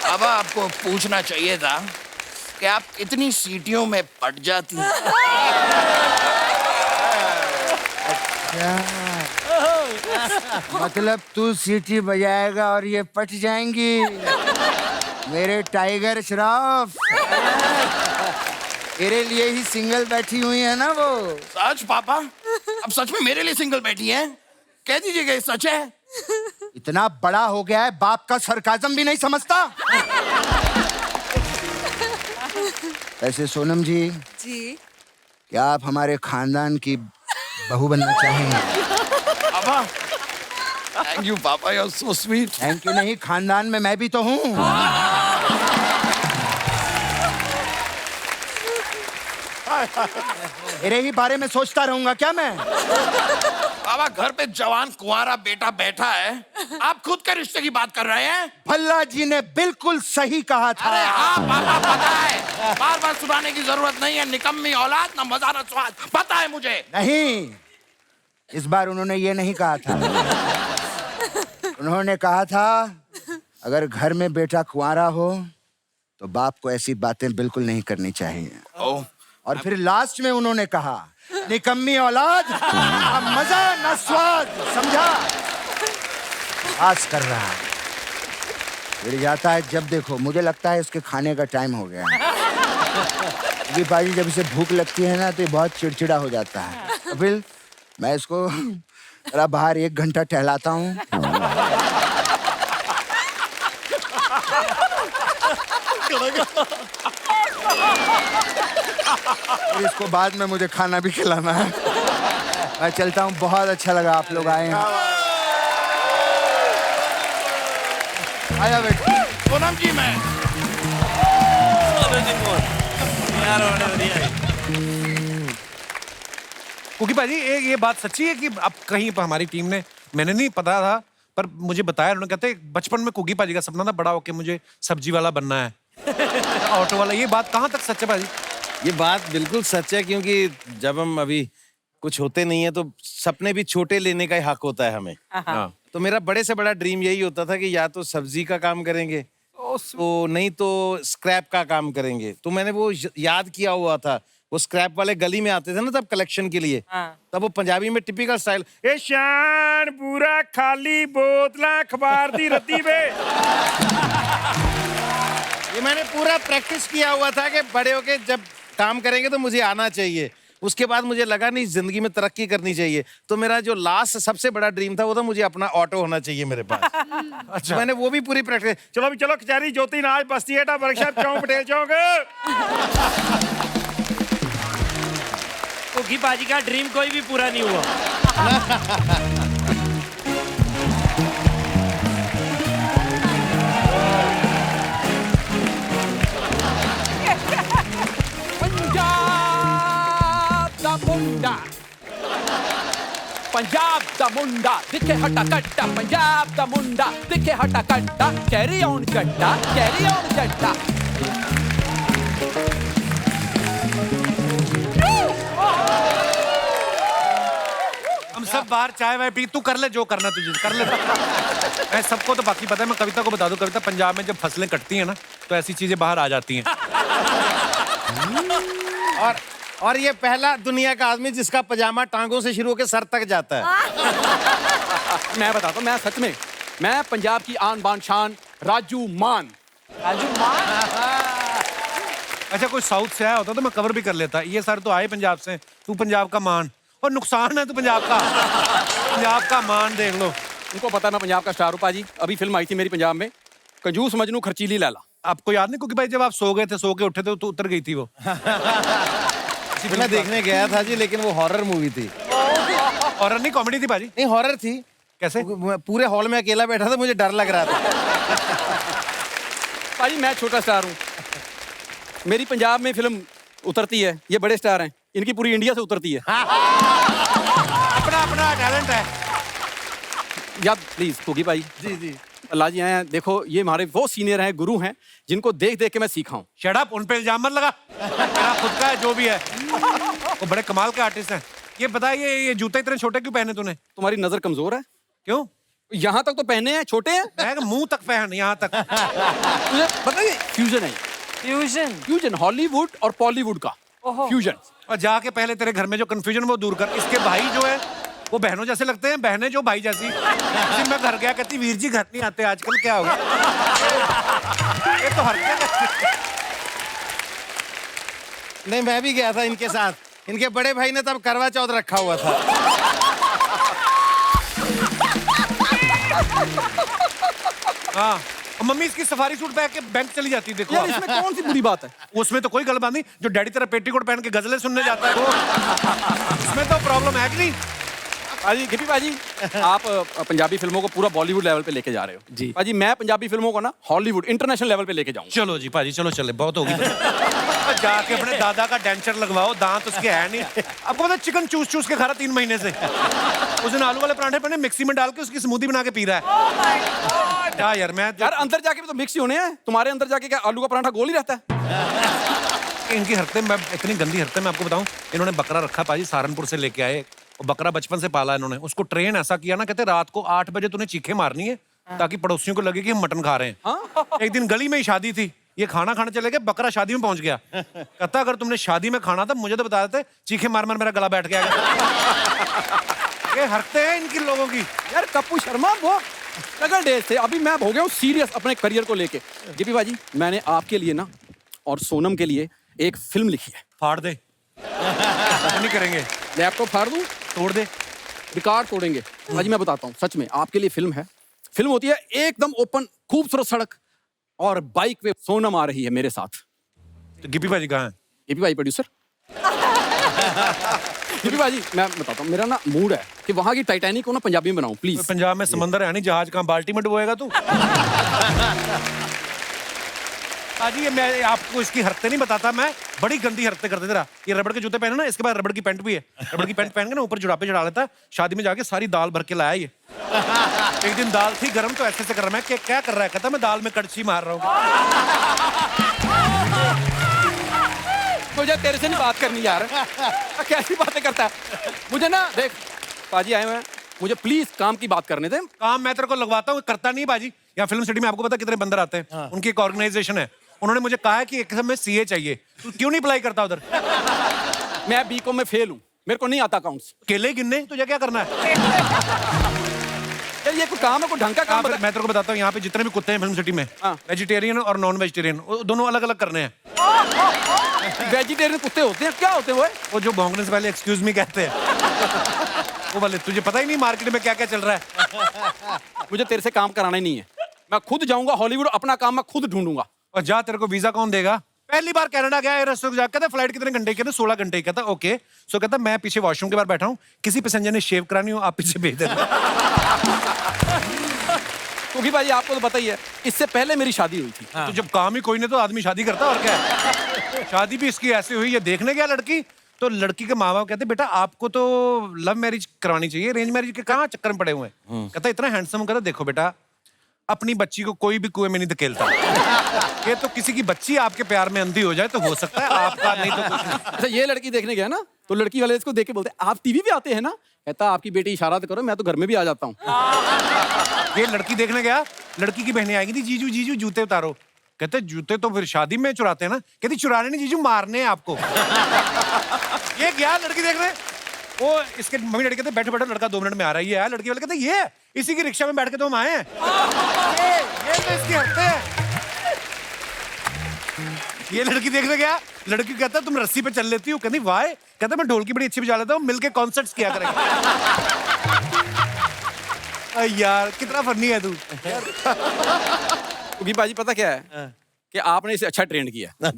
पापा आपको पूछना चाहिए था कि आप कितनी सीटियों में पट जाती हैं। मतलब तू सीटी बजाएगा और ये पट जाएंगी? मेरे टाइगर श्रॉफ, तेरे लिए ही सिंगल बैठी हुई है ना वो? सच पापा? अब सच में मेरे लिए सिंगल बैठी है? कह दीजिएगा ये सच है। इतना बड़ा हो गया है, बाप का सरकाजम भी नहीं समझता। ऐसे सोनम जी, क्या आप हमारे खानदान की बहू बनना चाहेंगे? पापा थैंक यू पापा, you are so sweet. Thank you नहीं, खानदान में मैं भी तो हूँ। मेरे ही बारे में सोचता रहूंगा क्या मैं? पापा घर पे जवान कुंवारा बेटा बैठा है, आप खुद के रिश्ते की बात कर रहे हैं? भल्ला जी ने बिल्कुल सही कहा था। अरे हाँ पापा पता है, बार बार सुनाने की जरूरत नहीं है। निकम्मी औलाद ना मजा ना स्वाद, पता है मुझे। नहीं, इस बार उन्होंने ये नहीं कहा था। उन्होंने कहा था अगर घर में बेटा कुंवारा हो तो बाप को ऐसी बातें बिल्कुल नहीं करनी चाहिए। और फिर लास्ट में उन्होंने कहा निकम्मी औलाद, ना मजा ना स्वाद, समझा? आस कर रहा है, फिर जाता है जब देखो। मुझे लगता है इसके खाने का टाइम हो गया। क्योंकि भाई जब इसे भूख लगती है ना तो ये बहुत चिड़चिड़ा हो जाता है। तो फिर मैं इसको जरा बाहर 1 घंटा टहलाता हूँ। फिर इसको बाद में मुझे खाना भी खिलाना है। मैं चलता हूँ, बहुत अच्छा लगा आप लोग आए हैं। आया बेटा। सोनम जी मैं कुकी पाजी ये बात सच्ची है कि अब कहीं पर हमारी टीम ने, मैंने नहीं पता था पर मुझे बताया, उन्होंने कहते बचपन में कुकी पाजी का सपना था बड़ा होके मुझे सब्जी वाला बनना है, ऑटो वाला। ये बात कहाँ तक सच है पाजी? ये बात बिल्कुल सच है, क्योंकि जब हम अभी कुछ होते नहीं है तो सपने भी छोटे लेने का ही हक होता है हमें। तो मेरा बड़े से बड़ा ड्रीम यही होता था कि या तो सब्जी का काम करेंगे तो नहीं तो स्क्रैप का काम करेंगे। तो मैंने वो याद किया हुआ था, वो स्क्रैप वाले गली में आते थे ना तब कलेक्शन के लिए। तब वो पंजाबी में टिपिकल स्टाइल, ए शान पूरा खाली बोतला अखबार दी रत्ती वे। ये मैंने पूरा प्रैक्टिस किया हुआ था कि बड़े होके जब काम करेंगे तो मुझे आना चाहिए। उसके बाद मुझे लगा नहीं जिंदगी में तरक्की करनी चाहिए, तो मेरा जो लास्ट सबसे बड़ा ड्रीम था वो था मुझे अपना ऑटो होना चाहिए मेरे पास। अच्छा। मैंने वो भी पूरी प्रैक्टिस। चलो अभी चलो कचहरी ज्योति नाज बस थिएटर वर्कशॉप चौक पटेल चौक। कुकी पाजी का ड्रीम कोई भी पूरा नहीं हुआ। पंजाब दा मुंडा दिखे हटा कट्टा, पंजाब दा मुंडा दिखे हटा कट्टा, कैरी ऑन कट्टा, कैरी ऑन कट्टा। हम सब बाहर चाय वाय पी, तू कर ले जो करना तुझे कर ले। मैं सबको तो बाकी पता है। मैं कविता को बता दूं, कविता पंजाब में जब फसलें कटती हैं ना तो ऐसी चीजें बाहर आ जाती हैं। और ये पहला दुनिया का आदमी जिसका पजामा टांगों से शुरू होकर सर तक जाता है। मैं बताता हूँ, मैं सच में मैं पंजाब की आन बान शान राजू मान। राजू मान। अच्छा कोई साउथ से आया होता तो मैं कवर भी कर लेता। ये सर तो आए पंजाब से, तू पंजाब का मान, और नुकसान है तू पंजाब का। पंजाब का मान देख लो। उनको पता है मैं पंजाब का स्टार हूँ पाजी। अभी फिल्म आई थी मेरी पंजाब में, कंजूस मजनू खर्चीली लैला। आपको याद नहीं क्योंकि भाई जब आप सो गए थे, सो के उठे थे तो उतर गई थी वो। मैं देखने गया था जी, लेकिन वो हॉरर मूवी थी। हॉरर नहीं, कॉमेडी थी बाजी। नहीं हॉरर थी। कैसे? पूरे हॉल में अकेला बैठा था, मुझे डर लग रहा था। पाजी मैं छोटा स्टार हूँ, मेरी पंजाब में फिल्म उतरती है, ये बड़े स्टार हैं, इनकी पूरी इंडिया से उतरती है। अपना अपना टैलेंट है। या प्लीज कुकी भाई। जी जी। अल्लाह जी आए हैं, देखो ये हमारे वो सीनियर हैं, गुरु हैं, जिनको देख देख के मैं सीखा हूँ। शट अप, उन पे इल्जाम मत लगा। तेरा खुद का है जो भी है। वो बड़े कमाल के आर्टिस्ट हैं। ये बता, ये जूते इतने छोटे क्यों पहने तूने? तुम्हारी नजर कमजोर है। क्यों? यहाँ तक तो पहने हैं, छोटे हैं। मैं मुंह तक पहन, यहाँ तक। तुझे बताइए फ्यूजन है। फ्यूजन। फ्यूजन हॉलीवुड और बॉलीवुड का फ्यूजन। और जाके पहले तेरे घर में जो कंफ्यूजन वो दूर कर। इसके भाई जो है वो बहनों जैसे लगते हैं, बहनें जो भाई जैसी। उसी मैं घर गया, कहती वीर जी घर नहीं आते आजकल, क्या हो गया? ये तो हरकत है। नहीं मैं भी गया था इनके साथ। इनके बड़े भाई ने तब करवा चौथ रखा हुआ था। हाँ, और मम्मी इसकी सफारी सूट पहन के बैंक चली जाती, देखो। यार इसमें कौन सी बुरी बात है? उसमें तो कोई गलत बात नहीं। जो डैडी तेरा पेटीकोट पहन के गजलें सुनने जाता है वो, उसमें तो प्रॉब्लम है कि नहीं? पाजी गिपी पाजी, आप पंजाबी फिल्मों को पूरा बॉलीवुड लेवल पे लेके जा रहे हो जी। पाजी मैं पंजाबी फिल्मों को ना हॉलीवुड इंटरनेशनल लेवल पे लेके जाऊंगा। चलो जी पाजी, चलो चले, बहुत होगी। जाके अपने दादा का डेंचर लगवाओ, दांत उसके है नहीं। आपको पता चिकन चूस चूस के खा रहा 3 महीने से। उस दिन आलू वाले पराठे पहने मिक्सी में डाल के उसकी स्मूदी बना के पी रहा है। क्या यार, मैं यार अंदर जाके भी तो मिक्स ही होने हैं। तुम्हारे अंदर जाके क्या आलू का पराठा गोल ही रहता है? इनकी हरकतें, मैं इतनी गंदी हरकतें मैं आपको बताऊं। इन्होंने बकरा रखा पाजी, सहारनपुर से लेके आए। और बकरा बचपन से पाला इन्होंने। उसको ट्रेन ऐसा किया ना, कहते रात को 8 बजे तूने चीखें मारनी है ताकि पड़ोसियों को लगे कि हम मटन खा रहे हैं। एक दिन गली में ही शादी थी, ये खाना खाने चले गए, बकरा शादी में पहुंच गया। कहता अगर तुमने शादी में खाना था मुझे तो बता देते, चीखें मार मार मेरा गला बैठ गया। ये हरकतें हैं इनकी लोगों की। यार कप्पू शर्मा वो स्ट्रगल डेज थे, अभी मैं हो गया हूँ सीरियस अपने करियर को लेके। गिपी बाजी मैंने आपके लिए ना और सोनम के लिए एक फिल्म लिखी है। फाड़ दे। नहीं करेंगे। लैपटॉप फाड़ दूं? तोड़ दे। रिकॉर्ड तोड़ेंगे। बाजी मैं बताता हूँ, सच में आपके लिए फिल्म है। फिल्म होती है एकदम ओपन, खूबसूरत सड़क, और बाइक पे सोनम आ रही है मेरे साथ। तो गिपी भाजी कहाँ है? गिपी भाई प्रोड्यूसर। गिपी भाजी मैं बताता हूँ, मेरा ना मूड है कि वहां की टाइटैनिक को ना पंजाबी में बनाऊं प्लीज। पंजाब में समंदर है नहीं, जहाज कहाँ, बाल्टी में डुबोएगा तू? पाजी ये मैं आपको इसकी हरकतें नहीं बताता, मैं बड़ी गंदी हरकतें करते थे। ये रबड़ के जूते पहने ना, इसके बाद रबड़ की पैंट भी है। रबड़ की पैंट पहन के ना ऊपर जुड़ापे चढ़ा लेता है। शादी में जाके सारी दाल भर के लाया ये। एक दिन दाल थी गरम तो ऐसे कर रहा है, क्या कर रहा है? कहता मैं दाल में कड़छी मार रहा हूँ। मुझे तेरे से नहीं बात करनी यार। कैसी बातें करता है? मुझे ना देख पाजी आए हुए हैं, मुझे प्लीज काम की बात करने दे। काम मैं तेरे को लगवाता हूँ, करता नहीं बाजी। यहाँ फिल्म सिटी में आपको पता कितने बंदर आते हैं? उनकी एक ऑर्गेनाइजेशन है, उन्होंने मुझे कहा है कि एक समय सीए चाहिए। तू क्यों नहीं अप्लाई करता उधर? मैं बीकॉम में फेल हूँ, मेरे को नहीं आता अकाउंट्स। केले गिनने तुझे क्या करना है? यार ये कोई काम है, कोई ढंग का काम बता। मैं तेरे को बताता हूँ, यहाँ पे जितने भी कुत्ते हैं फिल्म सिटी में, हाँ। वेजिटेरियन और नॉन वेजिटेरियन दोनों अलग अलग करने हैं। वेजिटेरियन कुत्ते होते हैं, क्या होते हैं वो जो भौंकने से पहले एक्सक्यूज मी कहते हैं वो वाले। तुझे पता ही नहीं मार्केट में क्या क्या चल रहा है। मुझे तेरे से काम कराना ही नहीं है, मैं खुद जाऊंगा हॉलीवुड, अपना काम मैं खुद ढूंढूंगा। और जा, तेरे को वीजा कौन देगा? पहली बार कनाडा गया एयरहोस्टेस जा, कहता फ्लाइट कितने घंटे की? 16 घंटे का था। ओके, सो कहता मैं पीछे वॉशरूम के बाहर बैठा हूँ, किसी पैसेंजर ने शेव करानी हो आप पीछे भेज देना। क्योंकि भाई आपको तो पता ही है, इससे पहले मेरी शादी हुई थी। तो जब काम ही कोई नहीं तो आदमी शादी करता, और क्या है? शादी भी इसकी ऐसे हुई, ये देखने गया लड़की, तो लड़की के माँ बाप कहते बेटा आपको तो लव मैरिज करवानी चाहिए, अरेंज मैरिज के कहाँ चक्कर में पड़े हुए हैं। कहता इतना हैंडसम, कहता देखो बेटा अपनी बच्ची को कोई भी कुएं में नहीं धकेलता। ये तो किसी की बच्ची आपके प्यार में अंधी हो जाए तो हो सकता है, आपका नहीं तो कुछ नहीं। अच्छा, ये लड़की देखने गया ना, तो लड़की वाले इसको देख के बोलते आप टीवी पे आते हैं ना? कहता आपकी बेटी इशारा तो करो, मैं तो घर में भी आ जाता हूँ। ये लड़की देखने गया, लड़की की बहनें आएंगी थी, जीजू जीजू जूते उतारो। कहते जूते तो फिर शादी में चुराते हैं ना। कहती चुराने नहीं जीजू, मारने हैं आपको। ये गया लड़की देखने, वो इसके मम्मी डैडी कहते बैठो बैठो लड़का 2 मिनट में आ रहा है। ये आया, लड़की वाले कहते ये इसी की रिक्शा में बैठ के तो हम आए हैं। ये तो इसकी हफ्ते है। ये लड़की देखने गया, लड़की कहता तुम रस्सी पे चल लेती हो? कहती वाह। कहता मैं ढोल की बड़ी अच्छी बजा लेता हूँ, मिलके कॉन्सर्ट्स किया करेंगे। यार कितना फनी है तू। क्योंकि बाजी पता क्या है कि आपने इसे अच्छा ट्रेंड किया,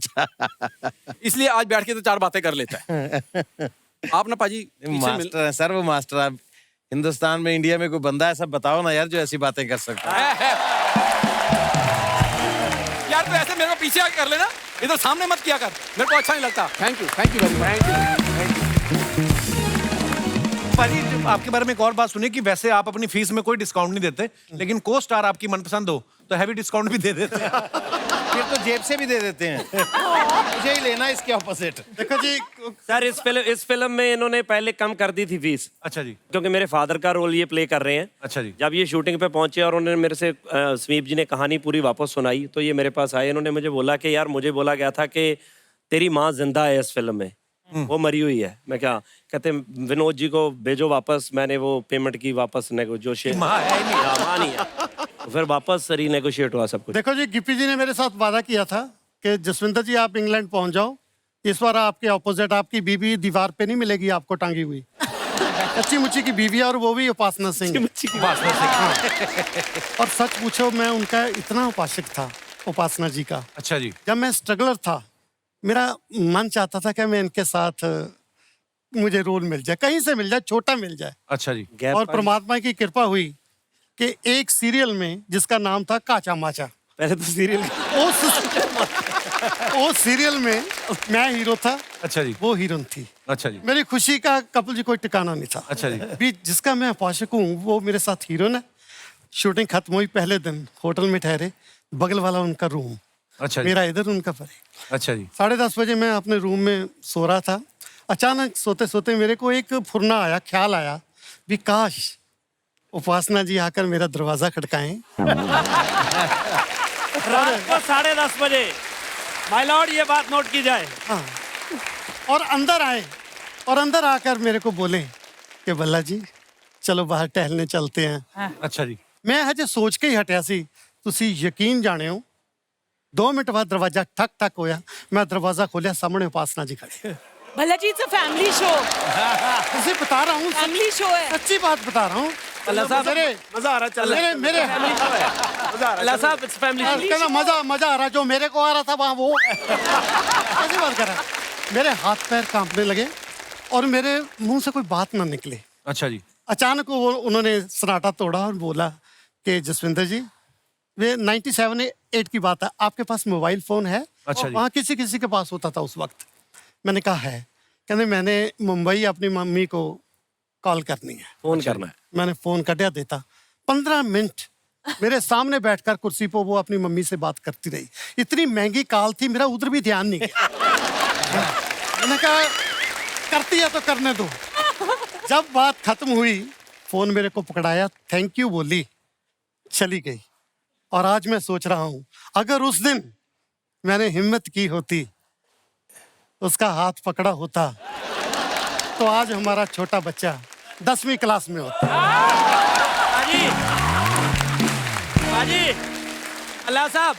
इसलिए आज बैठ के तो 4 बातें कर लेता है। आप ना पाजी मास्टर है सर, वो मास्टर। आप हिंदुस्तान में, इंडिया में कोई बंदा है सब बताओ ना यार जो ऐसी बातें कर सकता है। यार तो ऐसे मेरे को पीछे आके कर लेना, इधर सामने मत किया कर, मेरे को अच्छा नहीं लगता। Thank you very much. पाजी आपके बारे में एक और बात सुनी कि वैसे आप अपनी फीस में कोई डिस्काउंट नहीं देते, लेकिन को स्टार आपकी मनपसंद हो तो हैवी डिस्काउंट भी दे देते हैं। फिर तो जेब से भी दे देते हैं। मुझे ही लेना इसके ऑपोजिट। देखो जी सर, इस फिल्म में इन्होंने पहले कम कर दी थी फीस। अच्छा जी। क्योंकि मेरे फादर का रोल ये प्ले कर रहे हैं। अच्छा जी। जब ये शूटिंग पे पहुंचे और उन्होंने मेरे से स्वीप जी ने कहानी पूरी वापस सुनाई, तो ये मेरे पास आए, इन्होंने मुझे बोला कि यार मुझे बोला गया था कि तेरी माँ जिंदा है इस फिल्म में, वो मरी हुई है। मैं क्या कहते विनोद जी को भेजो वापस, मैंने वो पेमेंट की वापस नेगोशिएट, माँ नहीं है, तो फिर वापस रीनेगोशिएट हुआ सब कुछ। देखो जी, गिप्पी जी ने मेरे साथ वादा किया था कि जसविंदर जी आप इंग्लैंड पहुंच जाओ, इस बार आपके ऑपोजिट आपकी बीवी दीवार पे नहीं मिलेगी आपको टांगी हुई। अच्छी मुच्ची की बीवी है, और वो भी उपासना सिंह। और सच पूछो मैं उनका इतना उपासक था, उपासना जी का। अच्छा जी। जब मैं स्ट्रगलर था, मेरा मन चाहता था कि मैं इनके साथ मुझे रोल मिल जाए, कहीं से मिल जाए, छोटा मिल जाए। अच्छा जी। और परमात्मा की कृपा हुई कि एक सीरियल में जिसका नाम था काचा माचा, पहले तो सीरियल वो सीरियल में मैं हीरो था। अच्छा जी। वो हीरोइन थी। अच्छा जी। मेरी खुशी का कपिल जी कोई ठिकाना नहीं था। अच्छा जी। भी जिसका मैं उपासक हूँ वो मेरे साथ हीरोइन है। शूटिंग खत्म हुई, पहले दिन होटल में ठहरे, बगल वाला उनका रूम, अच्छा मेरा इधर उनका परे। अच्छा जी। 10:30 बजे मैं अपने रूम में सो रहा था, अचानक सोते सोते मेरे को एक फुरना आया, ख्याल आया भी काश उपासना जी आकर मेरा दरवाजा खटकाएं। रात को 10:30 बजे, माय लॉर्ड, ये बात नोट की जाए। हाँ, और अंदर आए, और अंदर आकर मेरे को बोले कि बल्ला जी चलो बाहर टहलने चलते हैं। अच्छा जी। मैं हजे सोच के ही हटिया सी, तुसी यकीन जाने हो 2 मिनट बाद दरवाजा ठक ठक होया, मैं दरवाजा खोलिया, सामने उपासना जी खड़े। भला जी, इट्स अ फैमिली शो। उसे बता रहा हूँ, फैमिली शो है, सच्ची बात बता रहा हूँ। मजा आ रहा चल मेरे मजा आ रहा, जो मेरे को आ रहा था वहाँ वो कैसी बात कर रहा है? मेरे हाथ पैर कांपने लगे और मेरे मुंह से कोई बात ना निकले। अच्छा जी। अचानक वो उन्होंने सन्नाटा तोड़ा और बोला कि जसविंदर जी, वे 97-8 की बात है, आपके पास मोबाइल फोन है? अच्छा जी। वहाँ किसी किसी के पास होता था उस वक्त। मैंने कहा है। कहने मैंने मुंबई अपनी मम्मी को कॉल करनी है, फोन करना है। मैंने फोन कटिया देता। 15 मिनट मेरे सामने बैठकर कुर्सी पर वो अपनी मम्मी से बात करती रही। इतनी महंगी कॉल थी, मेरा उधर भी ध्यान नहीं गया। मैंने कहा करती है तो करने दो। जब बात खत्म हुई, फोन मेरे को पकड़ाया, थैंक यू बोली, चली गई। और आज मैं सोच रहा हूं, अगर उस दिन मैंने हिम्मत की होती, उसका हाथ पकड़ा होता, तो आज हमारा छोटा बच्चा 10वीं क्लास में होता। पाजी पाजी अल्लाह साहब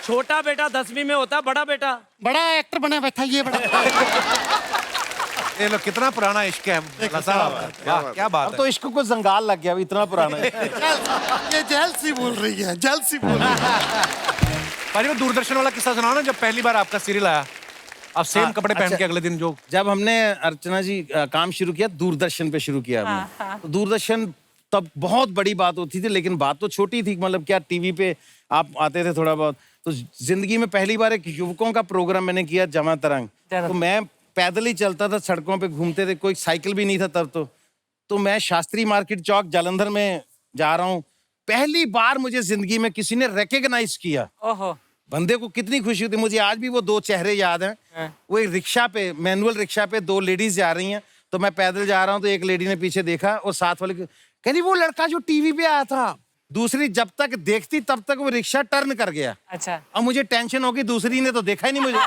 छोटा बेटा 10वीं में होता, बड़ा बेटा बड़ा एक्टर बना बैठा ये बड़ा। ये लो कितना पुराना इश्क है अल्लाह साहब। वाह क्या बात अब तो इश्क को जंगाल लग गया, अब इतना पुराना है। ये जेलसी बोल रही है, जेलसी बोल रही है। पाजी वो दूरदर्शन वाला किस्सा सुनाओ ना, जब पहली बार आपका सीरियल आया, आप सेम कपड़े पहन के अगले दिन जो जब हमने अर्चना जी काम शुरू किया दूरदर्शन पे शुरू किया हमने, तो दूरदर्शन तब बहुत बड़ी बात होती थी, लेकिन बात तो छोटी थी, मतलब क्या टीवी पे आप आते थे थोड़ा बहुत। तो जिंदगी में पहली बार एक युवकों का प्रोग्राम मैंने किया, जमा तरंग। तो मैं पैदल ही चलता था, सड़कों पे घूमते थे, कोई साइकिल भी नहीं था तब। तो मैं शास्त्री मार्केट चौक जालंधर में जा रहा हूँ, पहली बार मुझे जिंदगी में किसी ने रिकॉग्नाइज किया। ओहो। बंदे को कितनी खुशी होती, मुझे आज भी वो 2 चेहरे याद हैं। वो एक रिक्शा पे, मैनुअल रिक्शा पे 2 लेडीज जा रही हैं, तो मैं पैदल जा रहा हूँ, तो एक लेडी ने पीछे देखा और साथ वाले कहती वो लड़का जो टीवी पे आया था। दूसरी जब तक देखती तब तक वो रिक्शा टर्न कर गया। अच्छा। अब मुझे टेंशन होगी, दूसरी ने तो देखा ही नहीं मुझे।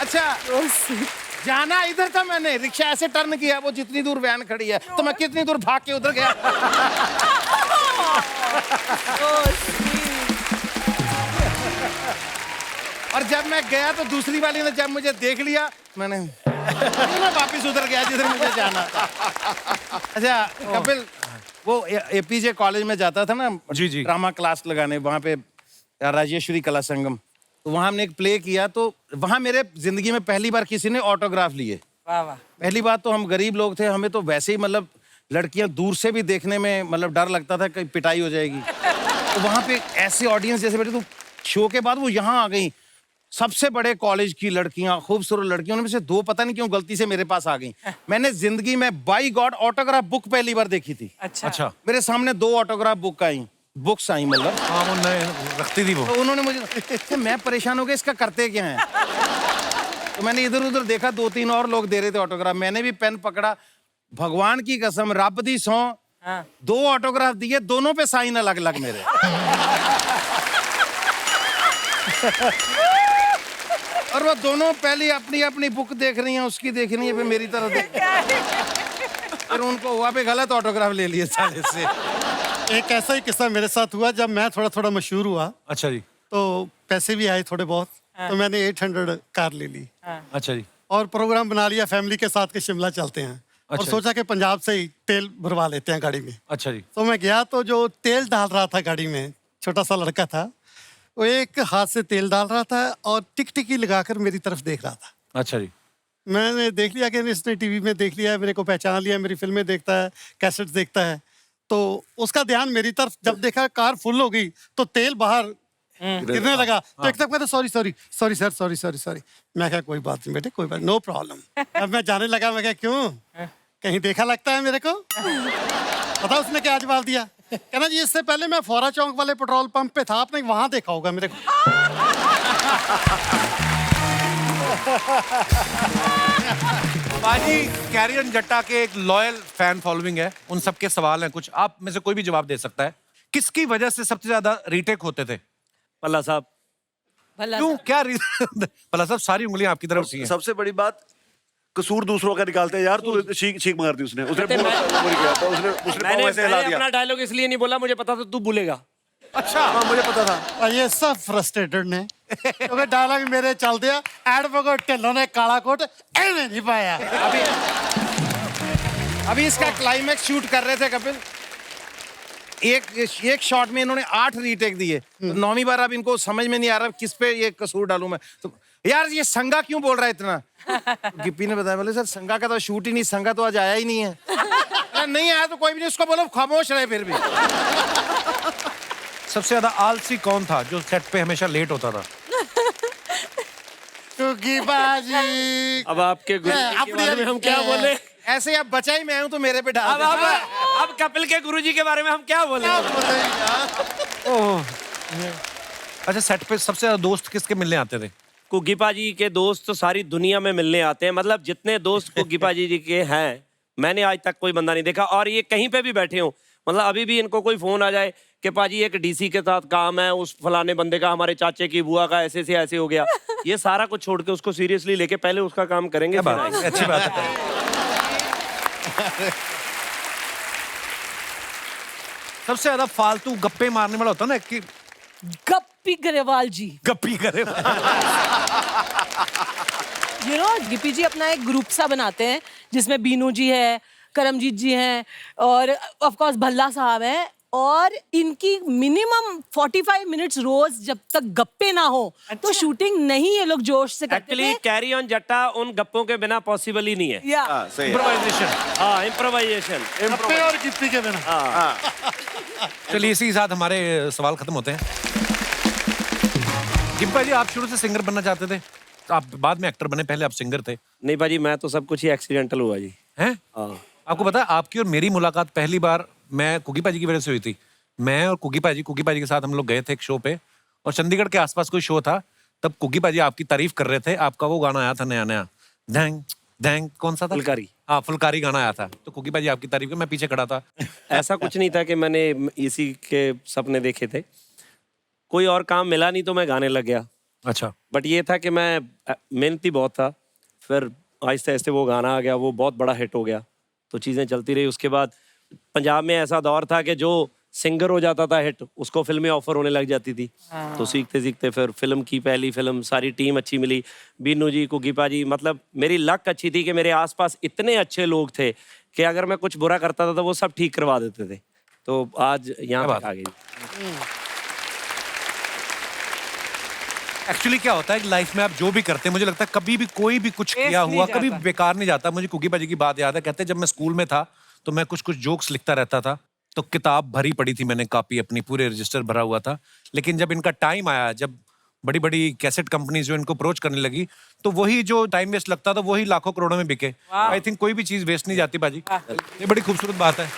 अच्छा जाना इधर था, मैंने रिक्शा ऐसे टर्न किया, वो जितनी दूर वैन खड़ी है, तो मैं कितनी दूर भाग के उधर गया। और जब मैं गया तो दूसरी वाली ने जब मुझे देख लिया, मैंने मैं वापस उधर गया जिधर मुझे जाना था। अच्छा कपिल, वो एपीजे कॉलेज में जाता था ना जी जी ड्रामा क्लास लगाने, वहाँ पे राजेश्वरी कला संगम, तो वहाँ हमने एक प्ले किया। तो वहाँ मेरे जिंदगी में पहली बार किसी ने ऑटोग्राफ लिए। वाह वाह। पहली बात तो हम गरीब लोग थे, हमें तो वैसे ही मतलब लड़कियां दूर से भी देखने में मतलब डर लगता था कहीं पिटाई हो जाएगी। तो वहाँ पे ऐसे ऑडियंस जैसे बैठे, तो शो के बाद वो यहाँ आ गई, सबसे बड़े कॉलेज की लड़कियां, खूबसूरत लड़कियों में से 2 पता नहीं क्यों गलती से मेरे पास आ गई। मैंने जिंदगी में बाई गॉड ऑटोग्राफ बुक पहली बार देखी थी। अच्छा। मेरे सामने 2 ऑटोग्राफ बुक्स आई मतलब। हाँ वो रखती थी वो। तो उन्होंने मुझे, मैं परेशान हो गया इसका करते क्या है। तो मैंने इधर उधर देखा, 2-3 और लोग दे रहे थे ऑटोग्राफ, मैंने भी पेन पकड़ा, भगवान की कसम रब दी सौ, 2 ऑटोग्राफ दिए, दोनों पे साइन अलग अलग मेरे। और वो दोनों पहले अपनी अपनी बुक देख रही हैं, उसकी देख रही है, फिर मेरी तरफ देख, फिर उनको हुआ पे गलत ऑटोग्राफ ले लिए साले से। एक ऐसा ही किस्सा मेरे साथ हुआ जब मैं थोड़ा थोड़ा मशहूर हुआ। अच्छा जी। तो पैसे भी आए थोड़े बहुत, तो मैंने 800 कार ले ली। अच्छा जी। और प्रोग्राम बना लिया फैमिली के साथ के शिमला चलते हैं। अच्छा और सोचा कि पंजाब से ही तेल भरवा लेते हैं गाड़ी में। अच्छा जी। तो मैं गया, तो जो तेल डाल रहा था गाड़ी में, छोटा सा लड़का था, वो एक हाथ से तेल डाल रहा था और टिकटिकी लगाकर मेरी तरफ देख रहा था। अच्छा जी। मैंने देख लिया कि इसने टीवी में देख लिया है, मेरे को पहचान लिया, मेरी फिल्में देखता है, कैसेट देखता है। तो उसका ध्यान मेरी तरफ, जब देखा कार फुल हो गई तो तेल बाहर गिरने लगा। तो एकदम कहते sorry sorry sorry sir, sorry sorry sorry. मैं कहा कोई बात नहीं बेटे, कोई बात, नो प्रॉब्लम। अब मैं जाने लगा, मैं कहा क्यों, कहीं देखा लगता है मेरे को। पता उसने क्या जवाब दिया, कहना जी इससे पहले मैं फोरा चौक वाले पेट्रोल पंप पे था, आपने वहां देखा होगा मेरे को। पाजी कैरियन जट्टा के एक लॉयल फैन फॉलोइंग है, उन सबके सवाल हैं कुछ, आप में से कोई भी जवाब दे सकता है। किसकी वजह से सबसे ज्यादा रीटेक होते थे? पल्ला साहब। क्यों, क्या रीजन? पल्ला साहब सारी उंगलियां आपकी तरफ सी हैं। सबसे बड़ी बात, कसूर दूसरों का निकालते हैं यार। तू चीख मार दी उसने मैंने अपना डायलॉग इसलिए नहीं बोला, मुझे पता था तू बोलेगा। अच्छा हाँ मुझे पता था। और ये सब फ्रस्ट्रेटेड ने, क्योंकि डायलॉग मेरे चल दिया, एडवोकेट ढिल्लों ने काला कोट एवं नहीं पाया। अभी इसका क्लाइमैक्स शूट कर रहे थे कपिल, एक शॉट में इन्होंने 8 रीटेक दिए। तो 9वीं बार अब इनको समझ में नहीं आ रहा किस पे ये कसूर डालूं मैं। तो यार ये संगा क्यों बोल रहा है इतना? गिप्पी ने बताया, बोले सर संगा का तो शूट ही नहीं, संगा तो आज आया ही नहीं है। नहीं आया तो कोई भी नहीं, उसको बोलो खामोश रहे फिर भी। सबसे ज्यादा आलसी कौन था जो सेट पे हमेशा लेट होता था? क्योंकि बाजी अब आपके गुरुजी के बारे में हम क्या बोले? ऐसे अब बचा ही मैं हूं तो मेरे पे डाल अब कपिल के गुरुजी के बारे में हम क्या बोले? अच्छा, सेट पे सबसे ज्यादा दोस्त किसके मिलने आते थे? कुग्गी पाजी के दोस्त तो सारी दुनिया में मिलने आते हैं, मतलब जितने दोस्त कुग्गी पाजी जी के हैं, मैंने आज तक कोई बंदा नहीं देखा। और ये कहीं पे भी बैठे हो, मतलब अभी भी इनको कोई फोन आ जाए कि पाजी एक डीसी के साथ काम है, उस फलाने बंदे का, हमारे चाचे की बुआ का ऐसे से ऐसे हो गया, ये सारा कुछ छोड़ के उसको सीरियसली लेके पहले उसका काम करेंगे। अच्छी बात है। सबसे ज्यादा फालतू गप्पे मारने वाला होता है ना कि गप्पी ग्रेवाल जी, गप्पी करे। यू नो गिप्पी जी अपना एक ग्रुप सा बनाते हैं जिसमें बीनू जी है, करमजीत जी हैं और ऑफ कोर्स भल्ला साहब हैं, और इनकी मिनिमम 45 मिनट्स रोज जब तक गप्पे ना हो तो शूटिंग नहीं ये लोग जोश से करते एक्चुअली थे। कैरी ऑन जट्टा उन गप्पों के बिना पॉसिबल ही नहीं है। या इम्प्रोवाइजेशन। हाँ, इम्प्रोवाइजेशन। गप्पे और गिप्पी के बिना। चलिए इसी के साथ हमारे सवाल खत्म होते हैं। गिप्पा जी, आप शुरू से सिंगर बनना चाहते थे, आप बाद में एक्टर बने, पहले आप सिंगर थे। नहीं भाजी, मैं तो सब कुछ ही एक्सीडेंटल हुआ जी। हैं? हाँ। आपको पता है आपकी और मेरी मुलाकात पहली बार मैं कुकी पाजी की वजह से हुई थी। मैं और कुकी पाजी के साथ हम लोग गए थे एक शो पे, और चंडीगढ़ के आसपास कोई शो था, तब कुकी पाजी आपकी तारीफ कर रहे थे। आपका वो गाना आया था नया नया, धैंग धैंग, कौन सा था? फुलकारी। हाँ, फुलकारी गाना आया था, तो कुकी पाजी आपकी तारीफ कर, मैं पीछे खड़ा था। ऐसा कुछ नहीं था कि मैंने इसी के सपने देखे थे, कोई और काम मिला नहीं तो मैं गाने लग गया। अच्छा। बट ये था कि मैं मेहनती बहुत था, फिर आहिस्ते आहिस्ते वो गाना आ गया, वो बहुत बड़ा हिट हो गया, तो चीज़ें चलती रही। उसके बाद पंजाब में ऐसा दौर था कि जो सिंगर हो जाता था हिट, उसको फिल्में ऑफर होने लग जाती थी। तो सीखते सीखते फिर फिल्म की पहली फिल्म, सारी टीम अच्छी मिली, बीनू जी, कुकीपा जी, मतलब मेरी लक अच्छी थी कि मेरे आसपास इतने अच्छे लोग थे कि अगर मैं कुछ बुरा करता था तो वो सब ठीक करवा देते थे। तो आज यहाँ तक आ गई। एक्चुअली क्या होता है कि लाइफ में आप जो भी करते हैं, मुझे लगता है कभी भी कोई भी कुछ किया हुआ कभी बेकार नहीं जाता। मुझे कुकी पाजी की बात याद है, कहते हैं जब मैं स्कूल में था तो मैं कुछ कुछ जोक्स लिखता रहता था, तो किताब भरी पड़ी थी मैंने, कॉपी अपनी पूरे रजिस्टर भरा हुआ था। लेकिन जब इनका टाइम आया, जब बड़ी बड़ी कैसेट कंपनीज जो इनको अप्रोच करने लगी, तो वही जो टाइम वेस्ट लगता था वही लाखों करोड़ों में बिके। आई थिंक कोई भी चीज वेस्ट नहीं जाती पाजी। ये बड़ी खूबसूरत बात है।